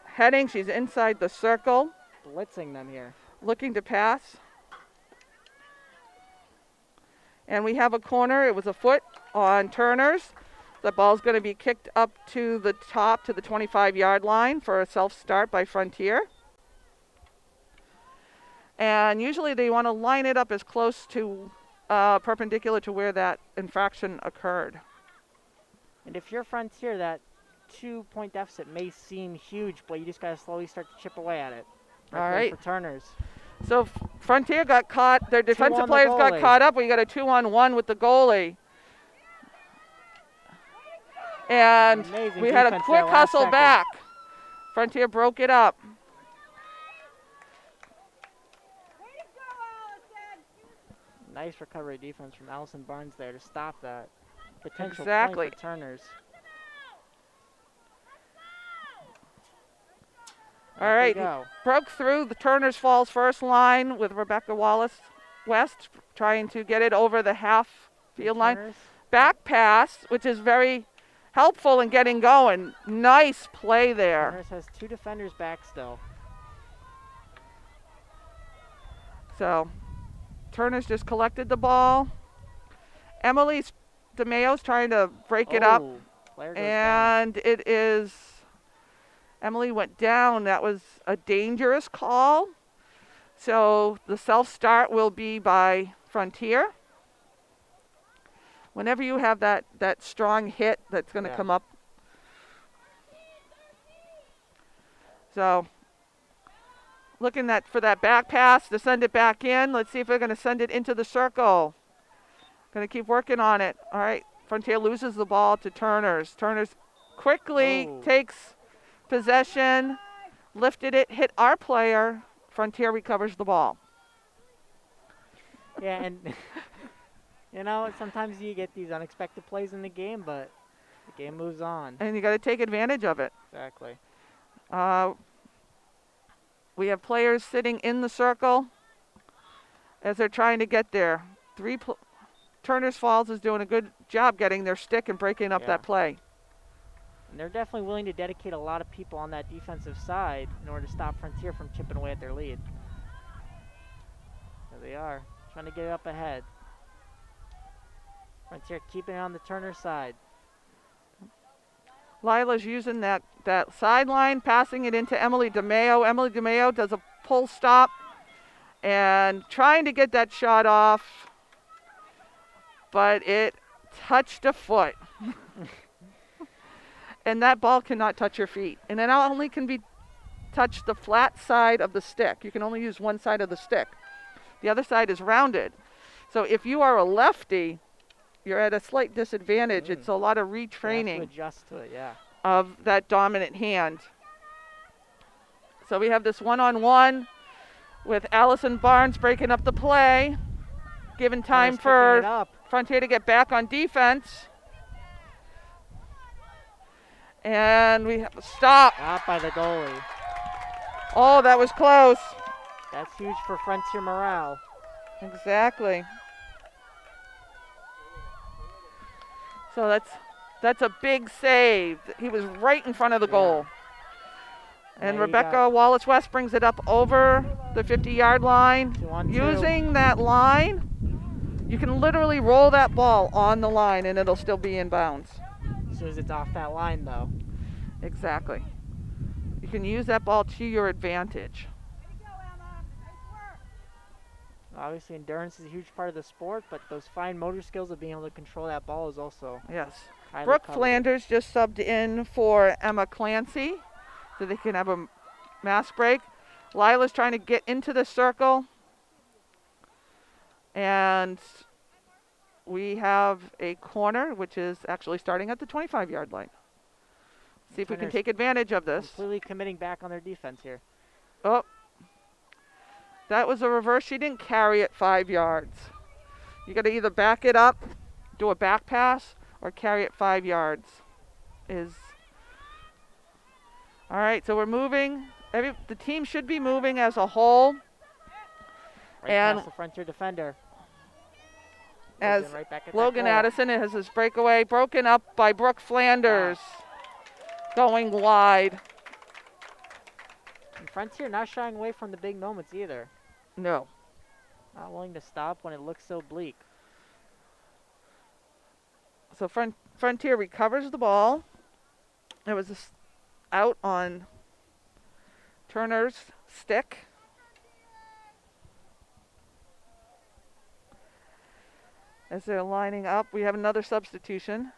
heading. She's inside the circle, blitzing them here. looking to pass. And we have a corner. It was a foot on Turners. The ball's going to be kicked up to the top to the 25-yard line for a self-start by Frontier. And usually they want to line it up as close to perpendicular to where that infraction occurred. And if you're Frontier, that 2-point deficit may seem huge, but you just got to slowly start to chip away at it. All right. For Turners. So Frontier got caught. Their defensive on the players got goalie. caught up. We got a 2-on-1 with the goalie. And Amazing we had a defense quick there, last hustle second. back. Frontier broke it up. Nice recovery defense from Allison Barnes there to stop that potential Exactly. point for Turners. All right. Go. Broke through the Turners Falls first line with Rebecca Wallace West trying to get it over the half field line. Turners. Back pass, which is very helpful in getting going. Nice play there. Turners has 2 defenders back still. So Turners just collected the ball. Emily DeMayo's trying to break it up. Player goes down. And it is, Emily went down. That was a dangerous call. So the self-start will be by Frontier. Whenever you have that strong hit that's going to come up. So looking for that back pass to send it back in. Let's see if they're going to send it into the circle. Going to keep working on it. All right. Frontier loses the ball to Turners. Turners quickly takes possession, lifted it, hit our player. Frontier recovers the ball. Yeah, and you know, sometimes you get these unexpected plays in the game, but the game moves on. And you got to take advantage of it. Exactly. We have players sitting in the circle as they're trying to get there. Turners Falls is doing a good job getting their stick and breaking up that play. And they're definitely willing to dedicate a lot of people on that defensive side in order to stop Frontier from chipping away at their lead. There they are, trying to get it up ahead. Frontier keeping it on the Turner side. Lila's using that sideline, passing it into Emily DeMeo. Emily DeMeo does a pull stop and trying to get that shot off, but it touched a foot. And that ball cannot touch your feet. And it only can be touch the flat side of the stick. You can only use one side of the stick. The other side is rounded. So if you are a lefty, you're at a slight disadvantage. It's a lot of You have to retraining adjust to it, yeah. of that dominant hand. So we have this one-on-one with Allison Barnes breaking up the play, giving time Turner's picking it for up. Frontier to get back on defense. And we have a stop. Out by the goalie. Oh, that was close. That's huge for Frontier morale. Exactly. So that's a big save. He was right in front of the goal. And Now you Rebecca Wallace-West brings it up over the 50-yard line. 2-on-2. Using that line, you can literally roll that ball on the line and it'll still be in bounds. As soon as it's off that line, though. Exactly. You can use that ball to your advantage. Obviously, endurance is a huge part of the sport, but those fine motor skills of being able to control that ball is also Yes. highly Brooke coveted. Flanders just subbed in for Emma Clancy so they can have a mask break. Lila's trying to get into the circle. And we have a corner, which is actually starting at the 25-yard line. See if we can Turner's take advantage of this. Completely committing back on their defense here. Oh, that was a reverse. She didn't carry it 5 yards. You got to either back it up, do a back pass, or carry it 5 yards. All right, so we're moving. The team should be moving as a whole. Right And past the Frontier defender. As Logan right back at that Logan goal. Addison has his breakaway broken up by Brooke Flanders. Going wide. And Frontier not shying away from the big moments either. No. Not willing to stop when it looks so bleak. So Frontier recovers the ball. It was out on Turner's stick. As they're lining up, we have another substitution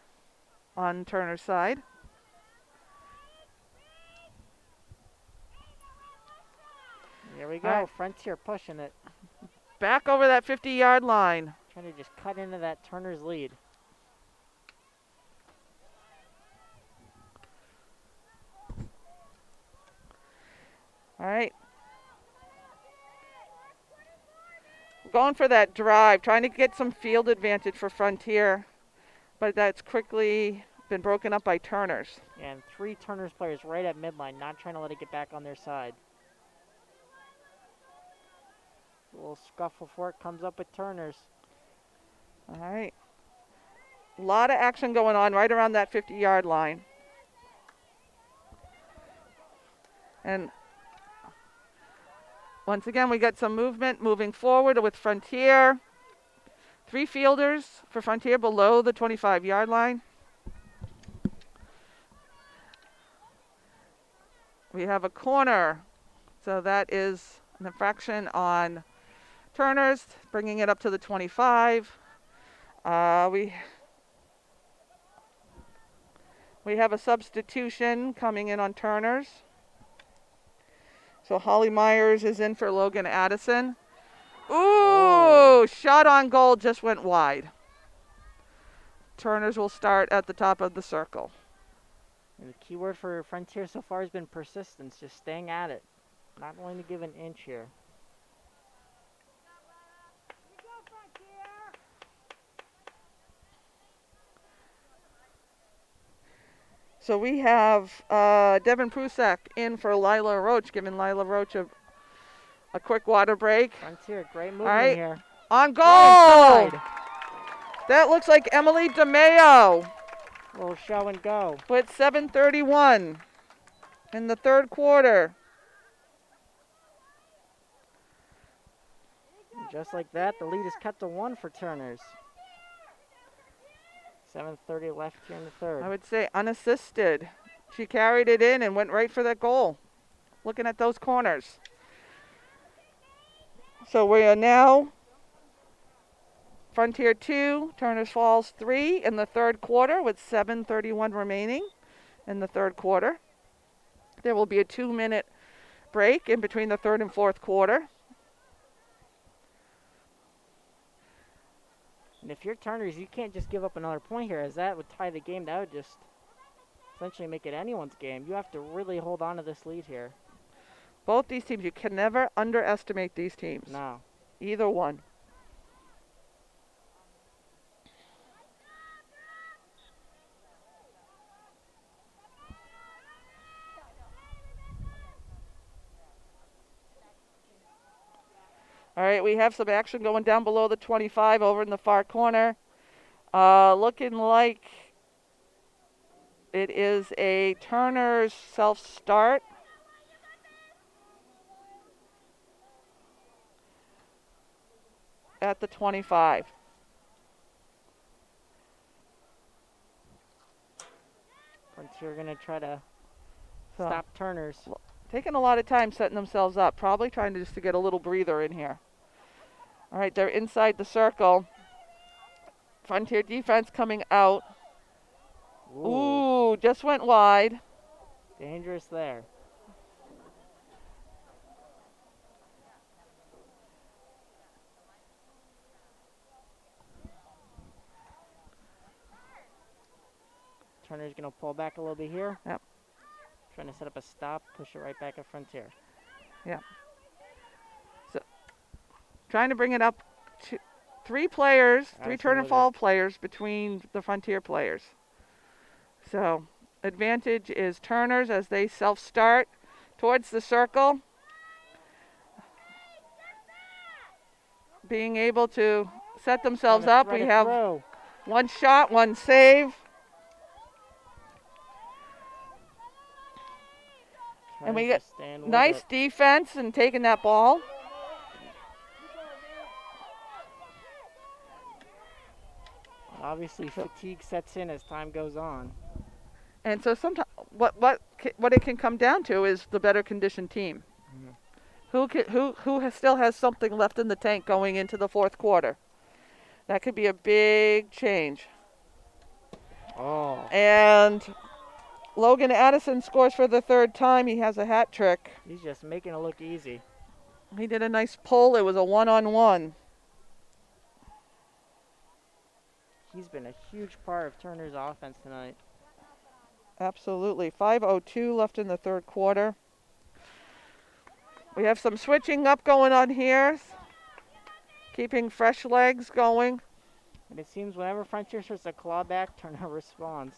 on Turner's side. Here we go. All right. Frontier pushing it. Back over that 50-yard line. Trying to just cut into that Turner's lead. All right. Going for that drive, trying to get some field advantage for Frontier, but that's quickly been broken up by Turner's. And 3 Turner's players right at midline, not trying to let it get back on their side. A little scuffle for it comes up with Turner's. All right. A lot of action going on right around that 50-yard line. And once again, we got some movement moving forward with Frontier. 3 fielders for Frontier below the 25-yard line. We have a corner, so that is an infraction on Turner's, bringing it up to the 25. We have a substitution coming in on Turner's. So Holly Myers is in for Logan Addison. Ooh, shot on goal just went wide. Turner's will start at the top of the circle. And the key word for Frontier so far has been persistence, just staying at it. Not willing to give an inch here. So we have Devin Prusak in for Lila Roach, giving Lila Roach a quick water break. Frontier, great movement right. here. On goal! Onside. That looks like Emily DeMeo Little show and go. with 7:31 in the third quarter. just like that, the lead is cut to 1 for Turners. 7:30 left here in the third. I would say unassisted. She carried it in and went right for that goal. Looking at those corners. So we are now Frontier 2, Turners Falls 3 in the third quarter with 7:31 remaining in the third quarter. There will be a 2-minute break in between the third and fourth quarter. And if you're Turners, you can't just give up another point here, as that would tie the game. That would just essentially make it anyone's game. You have to really hold on to this lead here. Both these teams, you can never underestimate these teams. No. Either one. All right, we have some action going down below the 25 over in the far corner. Looking like it is a Turner's self-start. At the 25. Frontier going to try to stop Turners. Taking a lot of time setting themselves up. Probably trying to just to get a little breather in here. All right, they're inside the circle. Frontier defense coming out. Ooh, just went wide. Dangerous there. Turner's going to pull back a little bit here. Yep. Trying to set up a stop, push it right back at Frontier. Yep. So, trying to bring it up to 3 players, 3 Turner Fall players between the Frontier players. So, advantage is Turners as they self-start towards the circle. Being able to set themselves up. We have 1 shot, 1 save. And we get nice defense and taking that ball. Obviously, fatigue sets in as time goes on. And so sometimes what it can come down to is the better conditioned team. Who still has something left in the tank going into the fourth quarter. That could be a big change. Oh. And Logan Addison scores for the 3rd time. He has a hat trick. He's just making it look easy. He did a nice pull. It was a 1-on-1. He's been a huge part of Turner's offense tonight. Absolutely. 5:02 left in the third quarter. We have some switching up going on here. Keeping fresh legs going. And it seems whenever Frontier starts to claw back, Turner responds.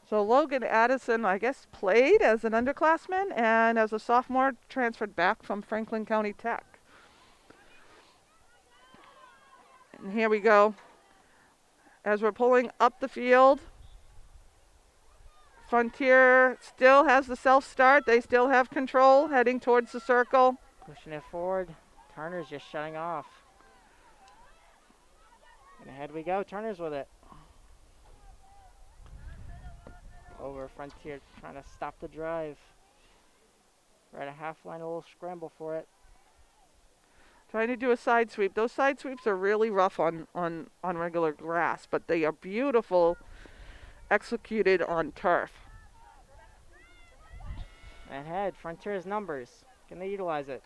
So Logan Addison, I guess, played as an underclassman and as a sophomore transferred back from Franklin County Tech. And here we go. As we're pulling up the field, Frontier still has the self-start. They still have control heading towards the circle. Pushing it forward. Turner's just shutting off. And ahead we go. Turner's with it. Over Frontier trying to stop the drive. Right at half line, a little scramble for it. Trying to do a side sweep. Those side sweeps are really rough on regular grass, but they are beautiful executed on turf. Ahead, Frontier's numbers. Can they utilize it?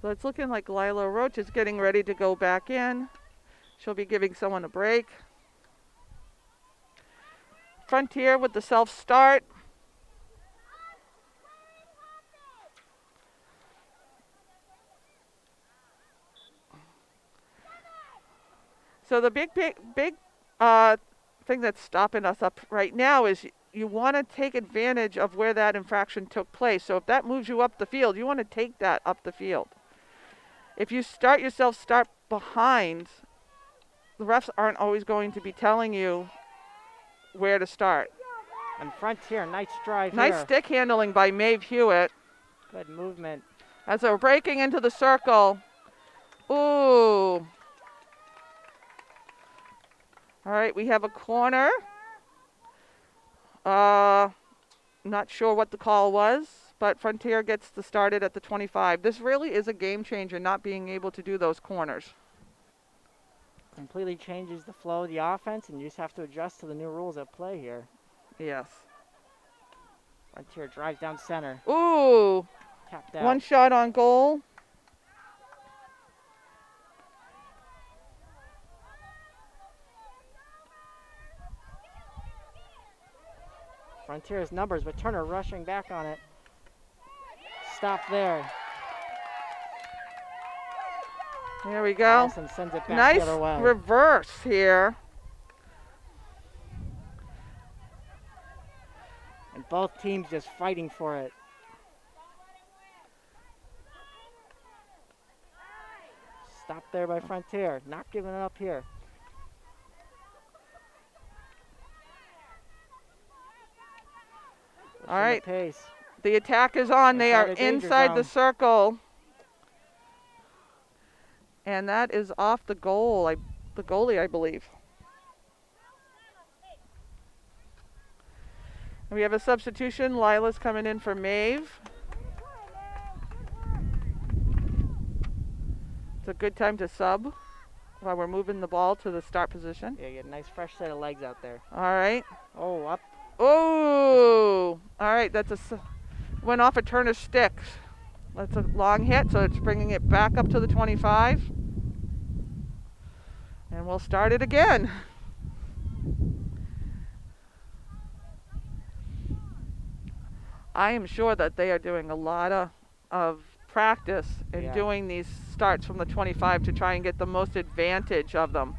So it's looking like Lila Roach is getting ready to go back in. She'll be giving someone a break. Frontier with the self-start. So the big thing that's stopping us up right now is you want to take advantage of where that infraction took place. So if that moves you up the field, you want to take that up the field. If you start behind, the refs aren't always going to be telling you where to start. And Frontier, nice drive Nice here. stick handling by Maeve Hewitt. Good movement. As they're breaking into the circle. Ooh. All right, we have a corner. Not sure what the call was, but Frontier gets the started at the 25. This really is a game changer, not being able to do those corners. Completely changes the flow of the offense, and you just have to adjust to the new rules at play here. Yes. Frontier drives down center. Ooh. Tapped out. One shot on goal. Frontier's numbers, but Turner rushing back on it. Stop there. There we go. Allison sends it back Nice the other way. reverse here. And both teams just fighting for it. Stop there by Frontier. Not giving it up here. All right. Pace. The attack is on. They are Inside the danger inside the zone. circle. And that is off the goal, the goalie, I believe. And we have a substitution. Lila's coming in for Maeve. It's a good time to sub while we're moving the ball to the start position. Yeah, you get a nice fresh set of legs out there. All right. Oh, up. Oh, all right. Went off a Turner stick. That's a long hit, so it's bringing it back up to the 25. And we'll start it again. I am sure that they are doing a lot of practice in doing these starts from the 25 to try and get the most advantage of them.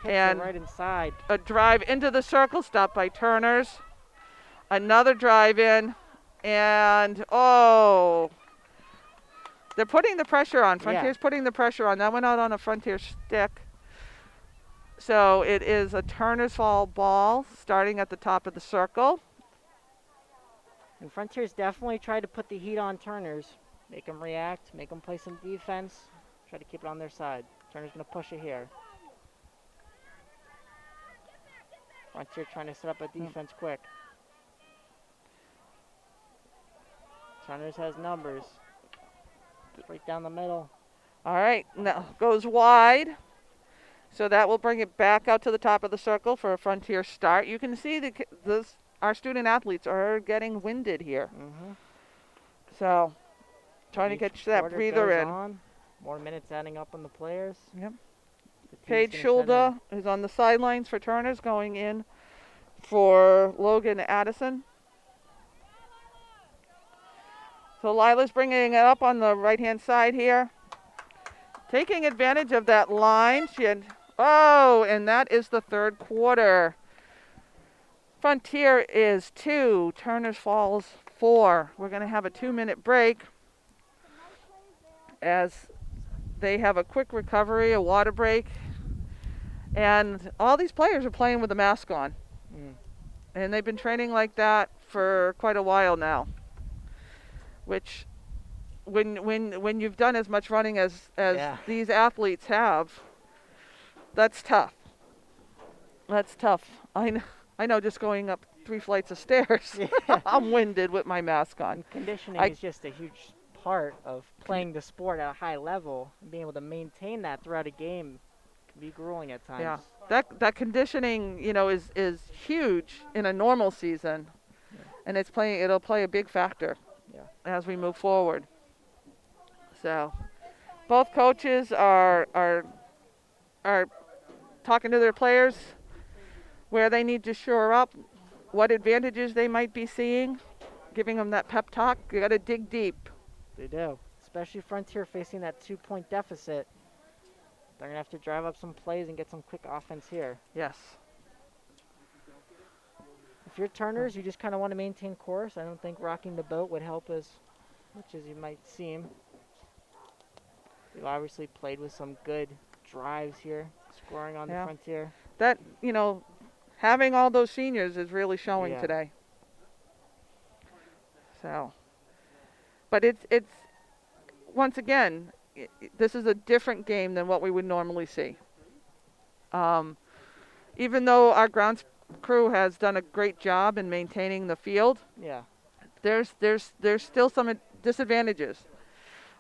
And right inside. A drive into the circle, stopped by Turners. Another drive in, and they're putting the pressure on. Frontier's putting the pressure on. That went out on a Frontier stick. So it is a Turner's fall ball starting at the top of the circle. And Frontier's definitely tried to put the heat on Turners. Make them react, make them play some defense, try to keep it on their side. Turner's going to push it here. Frontier trying to set up a defense quick. Turners has numbers. Right down the middle. All right, now goes wide. So that will bring it back out to the top of the circle for a Frontier start. You can see our student athletes are getting winded here. Mm-hmm. So trying to get that breather in. On. More minutes adding up on the players. Yep. Paige Schulda is on the sidelines for Turners, going in for Logan Addison. So Lila's bringing it up on the right-hand side here. Taking advantage of that line. And that is the third quarter. Frontier is 2, Turners Falls 4. We're going to have a 2-minute break as they have a quick recovery, a water break. And all these players are playing with a mask on. And they've been training like that for quite a while now. Which, when you've done as much running as these athletes have, that's tough. That's tough. I know just going up 3 flights of stairs, I'm winded with my mask on. And conditioning is just a huge part of playing the sport at a high level. And being able to maintain that throughout a game can be grueling at times. Yeah, that conditioning, is huge in a normal season, and it'll play a big factor as we move forward. So, both coaches are talking to their players where they need to shore up, what advantages they might be seeing, giving them that pep talk. You got to dig deep. They do, especially Frontier facing that 2-point deficit. They're going to have to drive up some plays and get some quick offense here. Yes. If you're Turners, you just kind of want to maintain course. I don't think rocking the boat would help as much as you might seem. They've obviously played with some good drives here, scoring on the Frontier. That, having all those seniors is really showing Yeah. today. So, but it's once again, this is a different game than what we would normally see. Um, Even though our grounds crew has done a great job in maintaining the field, Yeah. there's still some disadvantages.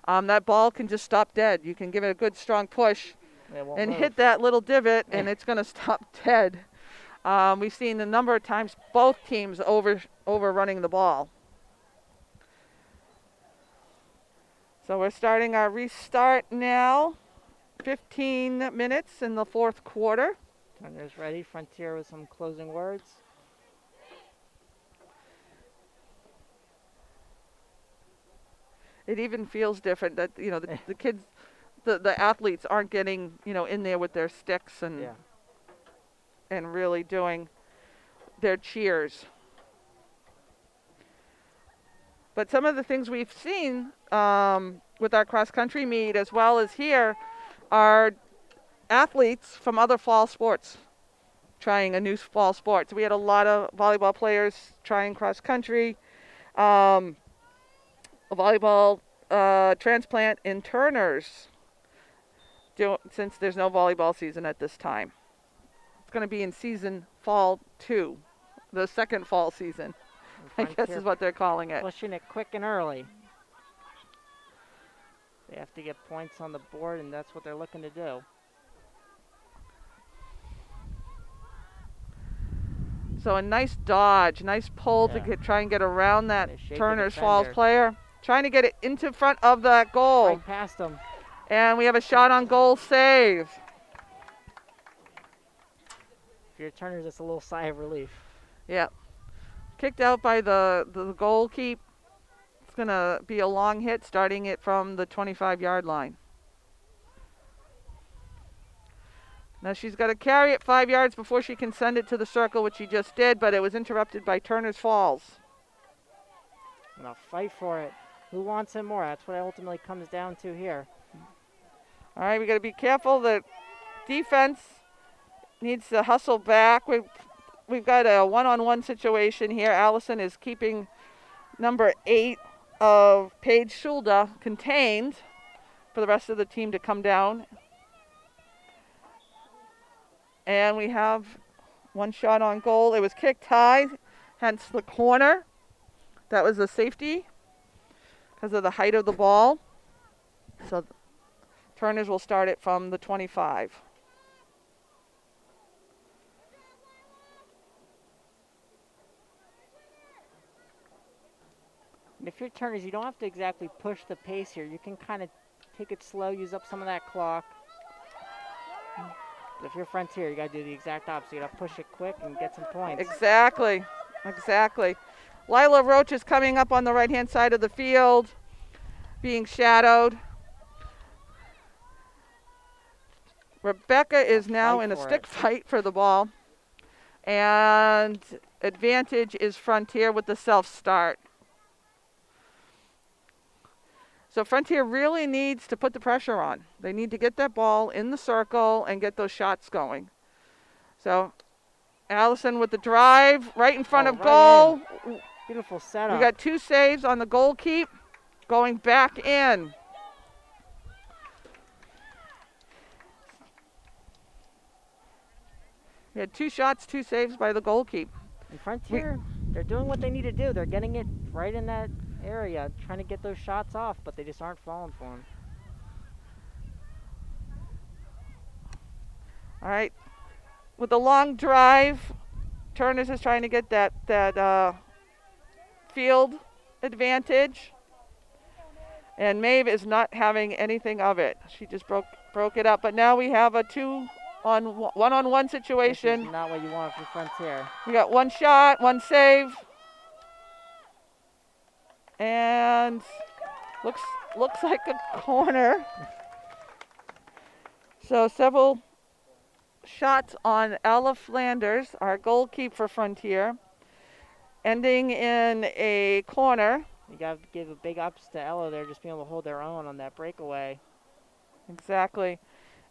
That ball can just stop dead. You can give it a good strong push It won't and move. hit that little divot, and it's going to stop dead. We've seen a number of times both teams overrunning the ball. So we're starting our restart now. 15 minutes in the fourth quarter. Turner's ready. Frontier with some closing words. It even feels different that the kids, the athletes aren't getting in there with their sticks and Yeah. and really doing their cheers. But some of the things we've seen with our cross country meet as well as here are athletes from other fall sports trying a new fall sport. So we had a lot of volleyball players trying cross country, a volleyball transplant in Turners, since there's no volleyball season at this time. It's going to be in season fall 2, the second fall season, I guess is what they're calling it. Pushing it quick and early. They have to get points on the board, and that's what they're looking to do. So a nice dodge, nice pull to try and get around that They shake the Turner's Falls defender. player. Trying to get it into front of that goal. Right past them. And we have a shot on goal save. If you're Turner's, it's a little sigh of relief. Yep. Kicked out by the goal keep. It's going to be a long hit starting it from the 25-yard line. Now she's got to carry it 5 yards before she can send it to the circle, which she just did, but it was interrupted by Turner's Falls. And I'll fight for it. Who wants it more? That's what it ultimately comes down to here. All right, we got to be careful. The defense needs to hustle back. We've got a one-on-one situation here. Allison is keeping number 8 of Paige Schulda contained for the rest of the team to come down. And we have one shot on goal. It was kicked high, hence the corner. That was a safety because of the height of the ball. So Turners will start it from the 25. And if you're Turners, you don't have to exactly push the pace here. You can kind of take it slow, use up some of that clock. But if you're Frontier, you got to do the exact opposite. You got to push it quick and get some points. Exactly. Lila Roach is coming up on the right-hand side of the field, being shadowed. Rebecca is now in a stick fight for the ball. And advantage is Frontier with the self-start. So Frontier really needs to put the pressure on. They need to get that ball in the circle and get those shots going. So Allison with the drive right in front of goal. Beautiful setup. We got 2 saves on the goal keep, going back in. We had 2 shots, 2 saves by the goal keep. And Frontier, they're doing what they need to do. They're getting it right in that area, trying to get those shots off, but they just aren't falling for them. All right, with the long drive, Turners is trying to get that field advantage, and Maeve is not having anything of it. She just broke it up, but now we have a one-on-one situation. This is not what you want for Frontier. We got 1 shot, 1 save, and looks like a corner. So several shots on Ella Flanders, our goal keep for Frontier, ending in a corner. You got to give a big ups to Ella there, just being able to hold their own on that breakaway. Exactly.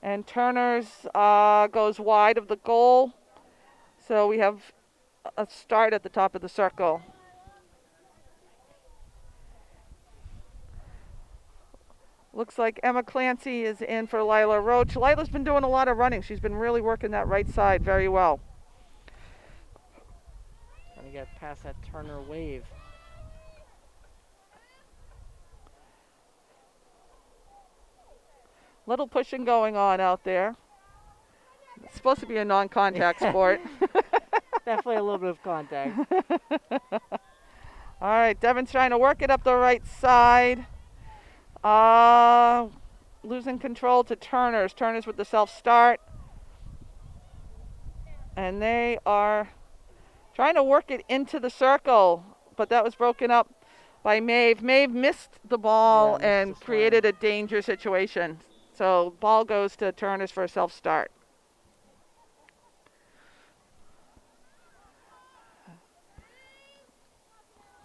And Turner's goes wide of the goal. So we have a start at the top of the circle. Looks like Emma Clancy is in for Lila Roach. Lila's been doing a lot of running. She's been really working that right side very well. Trying to get past that Turner wave. Little pushing going on out there. It's supposed to be a non-contact sport. Definitely a little bit of contact. All right, Devin's trying to work it up the right side. Losing control to Turner's. Turner's with the self-start. And they are trying to work it into the circle, but that was broken up by Maeve. Maeve missed the ball Yeah, missed and the created a danger situation. So ball goes to Turner's for a self-start.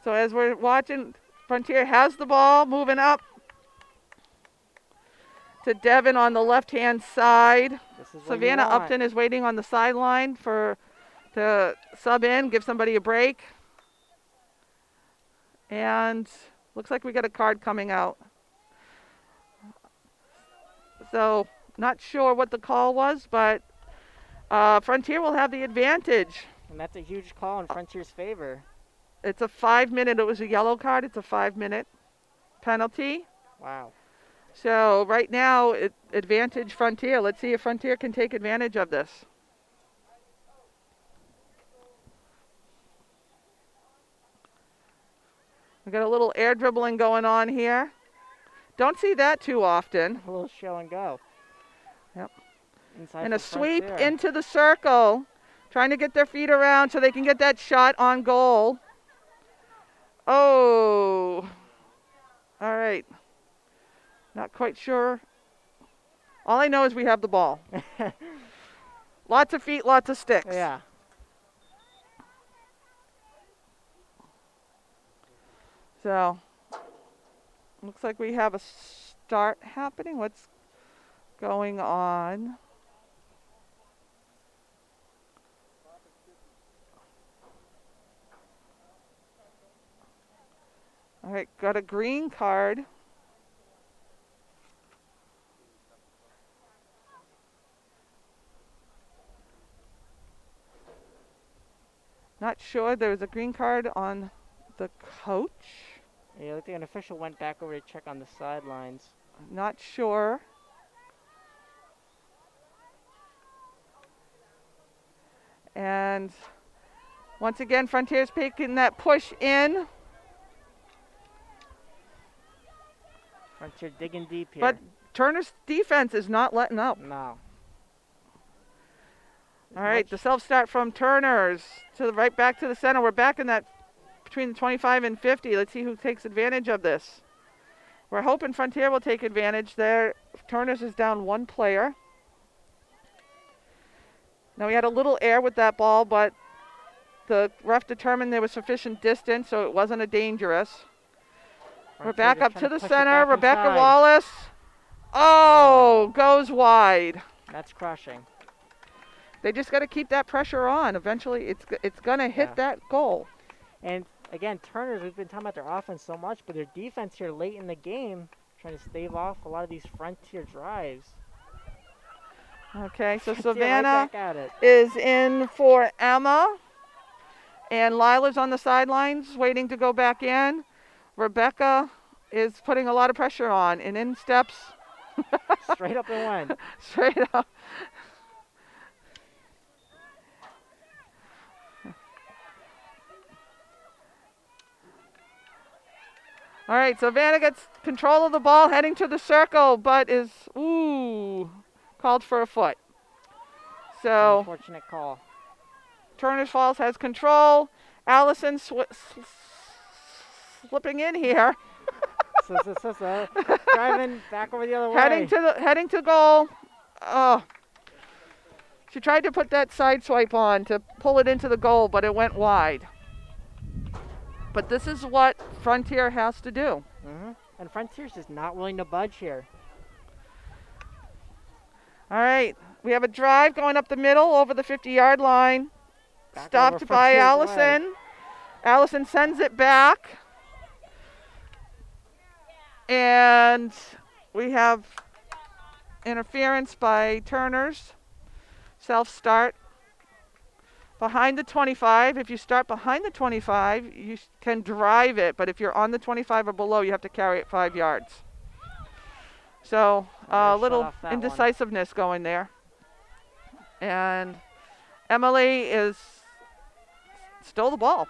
So as we're watching, Frontier has the ball, moving up to Devin on the left-hand side. This is what you Savannah want. Upton is waiting on the sideline to sub in, give somebody a break. And looks like we got a card coming out. So not sure what the call was, but Frontier will have the advantage. And that's a huge call in Frontier's favor. It's a 5-minute, it was a yellow card, it's a 5-minute penalty. Wow. So right now, advantage Frontier. Let's see if Frontier can take advantage of this. We got a little air dribbling going on here. Don't see that too often. A little show and go. Yep. Inside And a for sweep Frontier. into the circle. Trying to get their feet around so they can get that shot on goal. Oh. All right. Not quite sure. All I know is we have the ball. Lots of feet, lots of sticks. Yeah. So, looks like we have a start happening. What's going on? All right, got a green card. Not sure. There was a green card on the coach. Yeah, I think an official went back over to check on the sidelines. Not sure. And once again, Frontier's taking that push in. Frontier digging deep here. But Turner's defense is not letting up. no. All right, the self-start from Turner's to the right back to the center. We're back in that between the 25 and 50. Let's see who takes advantage of this. We're hoping Frontier will take advantage there. Turner's is down one player. Now we had a little air with that ball, but the ref determined there was sufficient distance, so it wasn't a dangerous. We're Frontier back just up to trying the push it center. back Rebecca inside. Wallace. Oh, goes wide. That's crushing. They just got to keep that pressure on. Eventually, it's going to hit Yeah. that goal. And again, Turner's, we've been talking about their offense so much, but their defense here late in the game, trying to stave off a lot of these Frontier drives. Okay, so Frontier Savannah right back at it. is in for Emma. And Lila's on the sidelines waiting to go back in. Rebecca is putting a lot of pressure on, and in steps Straight up and went. straight up. All right, so Vanna gets control of the ball, heading to the circle, but is, called for a foot. So Unfortunate call. Turner's Falls has control. Allison slipping in here, So, driving back over the other way. heading to goal. Oh, she tried to put that side swipe on to pull it into the goal, but it went wide. But this is what Frontier has to do. And Frontier's just not willing to budge here. All right, we have a drive going up the middle over the 50-yard line. Back over Stopped by Frontier's way. Allison. Allison sends it back. And we have interference by Turners. Self-start. Behind the 25. If you start behind the 25, you can drive it. But if you're on the 25 or below, you have to carry it 5 yards. So a Better shut little off that one. indecisiveness going there. And Emily is stole the ball.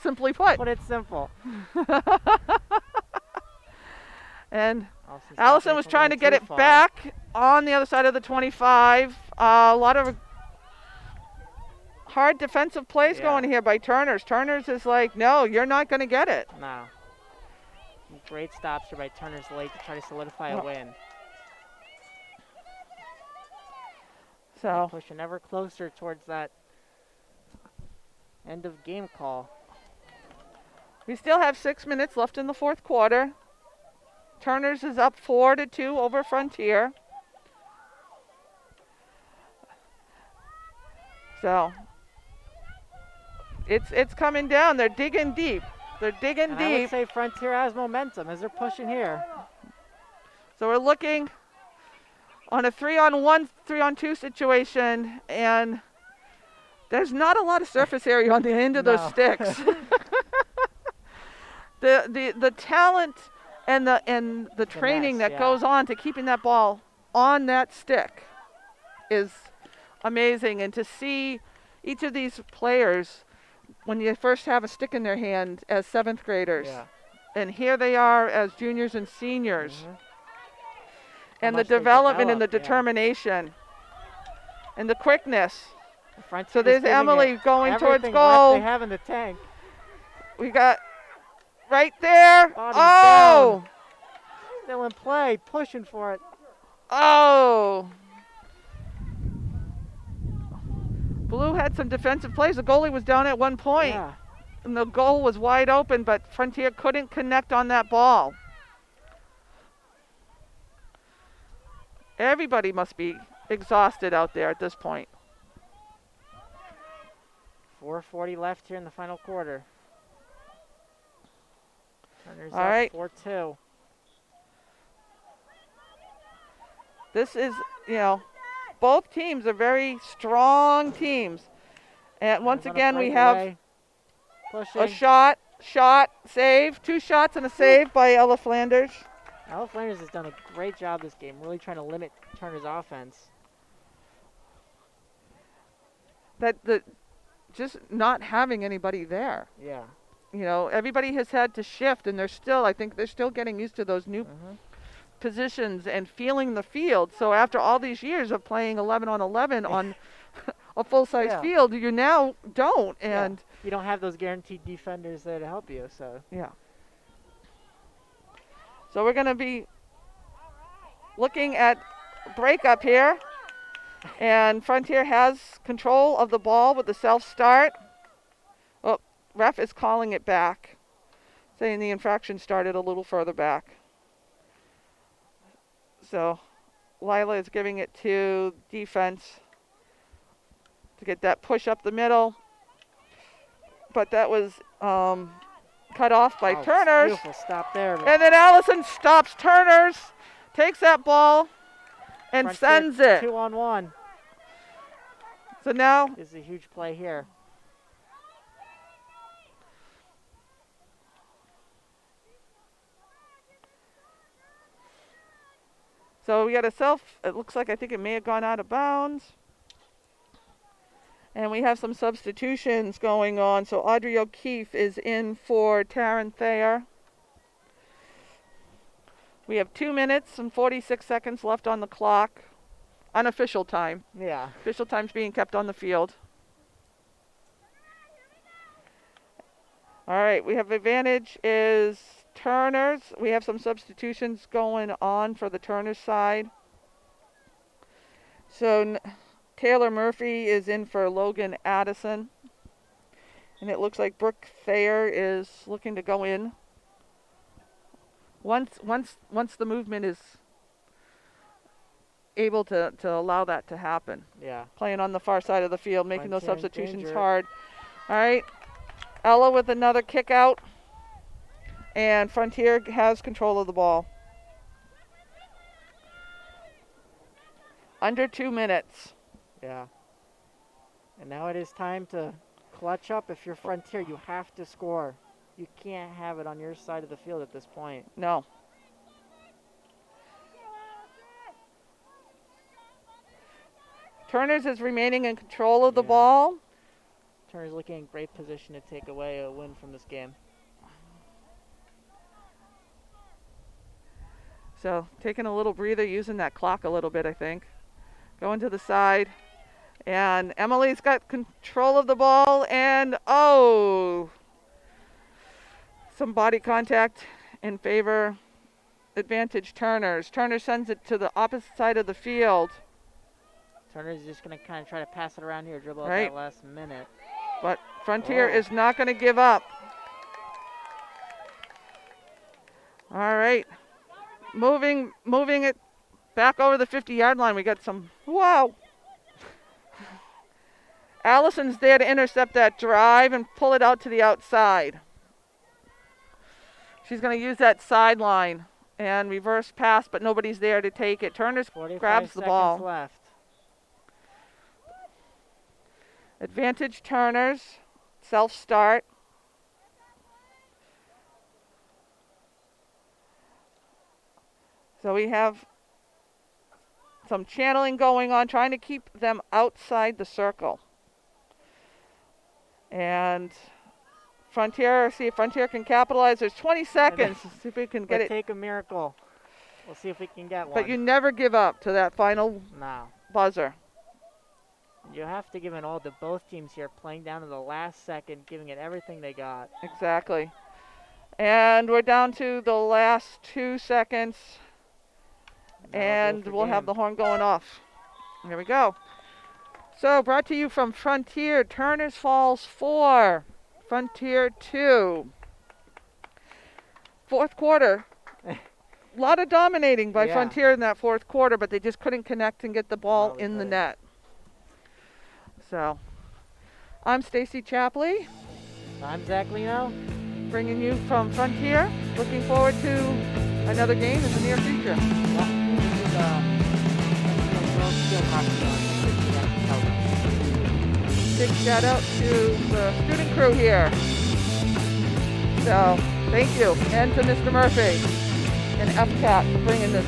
Simply put. Put it simple. And Allison's Allison stopping was from trying to going get too it far. back on the other side of the 25. A lot of hard defensive plays Yeah. going here by Turners. Turners is like, no, you're not going to get it. No. Great stops here by Turners late to try to solidify a Well, win. So Pushing ever closer towards that end of game call. we still have 6 minutes left in the fourth quarter. Turners is up 4-2 over Frontier. So it's coming down. They're digging deep. They're digging And I would deep. say Frontier has momentum as they're pushing here. So we're looking on a 3-on-1, 3-on-2 situation, and there's not a lot of surface area on the end of those No. sticks. the talent and the training Finesse, that yeah. goes on to keeping that ball on that stick is amazing. And to see each of these players when you first have a stick in their hand as 7th graders, Yeah. and here they are as juniors and seniors, Mhm. and the much they development and the develop, yeah. determination and the quickness. Frontier's So there's giving Emily it going towards everything left goal. they have in the tank. We got right there. Body Oh! Still in play, pushing for it. Oh! Blue had some defensive plays. The goalie was down at one point, Yeah. and the goal was wide open, but Frontier couldn't connect on that ball. Everybody must be exhausted out there at this point. 4:40 left here in the final quarter. Turner's All up right. 4-2. This is, both teams are very strong teams. And once Run a again, we have breakaway. Pushing. a shot, save, 2 shots and a save by Ella Flanders. Ella Flanders has done a great job this game, really trying to limit Turner's offense. Just not having anybody there. Yeah. Everybody has had to shift, and I think they're still getting used to those new Mhm. positions and feeling the field. So after all these years of playing 11 on 11 on a full-size Yeah. field, you now don't. And You don't have those guaranteed defenders there to help you, so. yeah. So we're going to be looking at breakup here. And Frontier has control of the ball with the self-start. Oh, ref is calling it back, saying the infraction started a little further back. So Lila is giving it to defense to get that push up the middle. But that was cut off by Oh, Turners. Beautiful stop there. but And then Allison stops Turners, takes that ball, and Frontier sends it. 2-on-1 So now is a huge play here. we got it looks like I think it may have gone out of bounds. And we have some substitutions going on. So Audrey O'Keefe is in for Taryn Thayer. We have 2 minutes and 46 seconds left on the clock. Unofficial time. Yeah. Official time's being kept on the field. All right, we have advantage is Turners. We have some substitutions going on for the Turners side. So Taylor Murphy is in for Logan Addison. And it looks like Brooke Thayer is looking to go in. Once the movement is able to allow that to happen. Yeah. Playing on the far side of the field, making those Frontier in substitutions danger. hard. All right, Ella with another kick out, and Frontier has control of the ball. Under 2 minutes. Yeah. And now it is time to clutch up. If you're Frontier, you have to score. You can't have it on your side of the field at this point. No. Turner's is remaining in control of the Yeah. ball. Turner's looking in great position to take away a win from this game. So taking a little breather, using that clock a little bit, I think. Going to the side. And Emily's got control of the ball. And, oh, some body contact in favor. Advantage Turner's. Turner sends it to the opposite side of the field. Turner's just going to kind of try to pass it around here, dribble at Right. that last minute. But Frontier Oh. is not going to give up. All right. Moving it back over the 50-yard line. We got some, wow. Allison's there to intercept that drive and pull it out to the outside. She's going to use that sideline and reverse pass, but nobody's there to take it. Turner 45 grabs the seconds ball. left. Advantage Turner's. Self-start. So we have some channeling going on, trying to keep them outside the circle. And Frontier, see if Frontier can capitalize. There's 20 seconds. See if we can get But it. take a miracle. We'll see if we can get one. But you never give up to that final No. buzzer. You have to give it all to both teams here, playing down to the last second, giving it everything they got. Exactly. And we're down to the last 2 seconds. That'll do And it for we'll have game. the horn going off. Here we go. So brought to you from Frontier, Turner's Falls 4, Frontier 2. Fourth quarter. A lot of dominating by Yeah. Frontier in that fourth quarter, but they just couldn't connect and get the ball No, they in the couldn't. net. So I'm Stacy Chapley, I'm Zach Lino. bringing you from Frontier. Looking forward to another game in the near future. Yeah, this is World Field Hockey on. Big shout out to the student crew here. So thank you, and to Mr. Murphy and FCAT for bringing this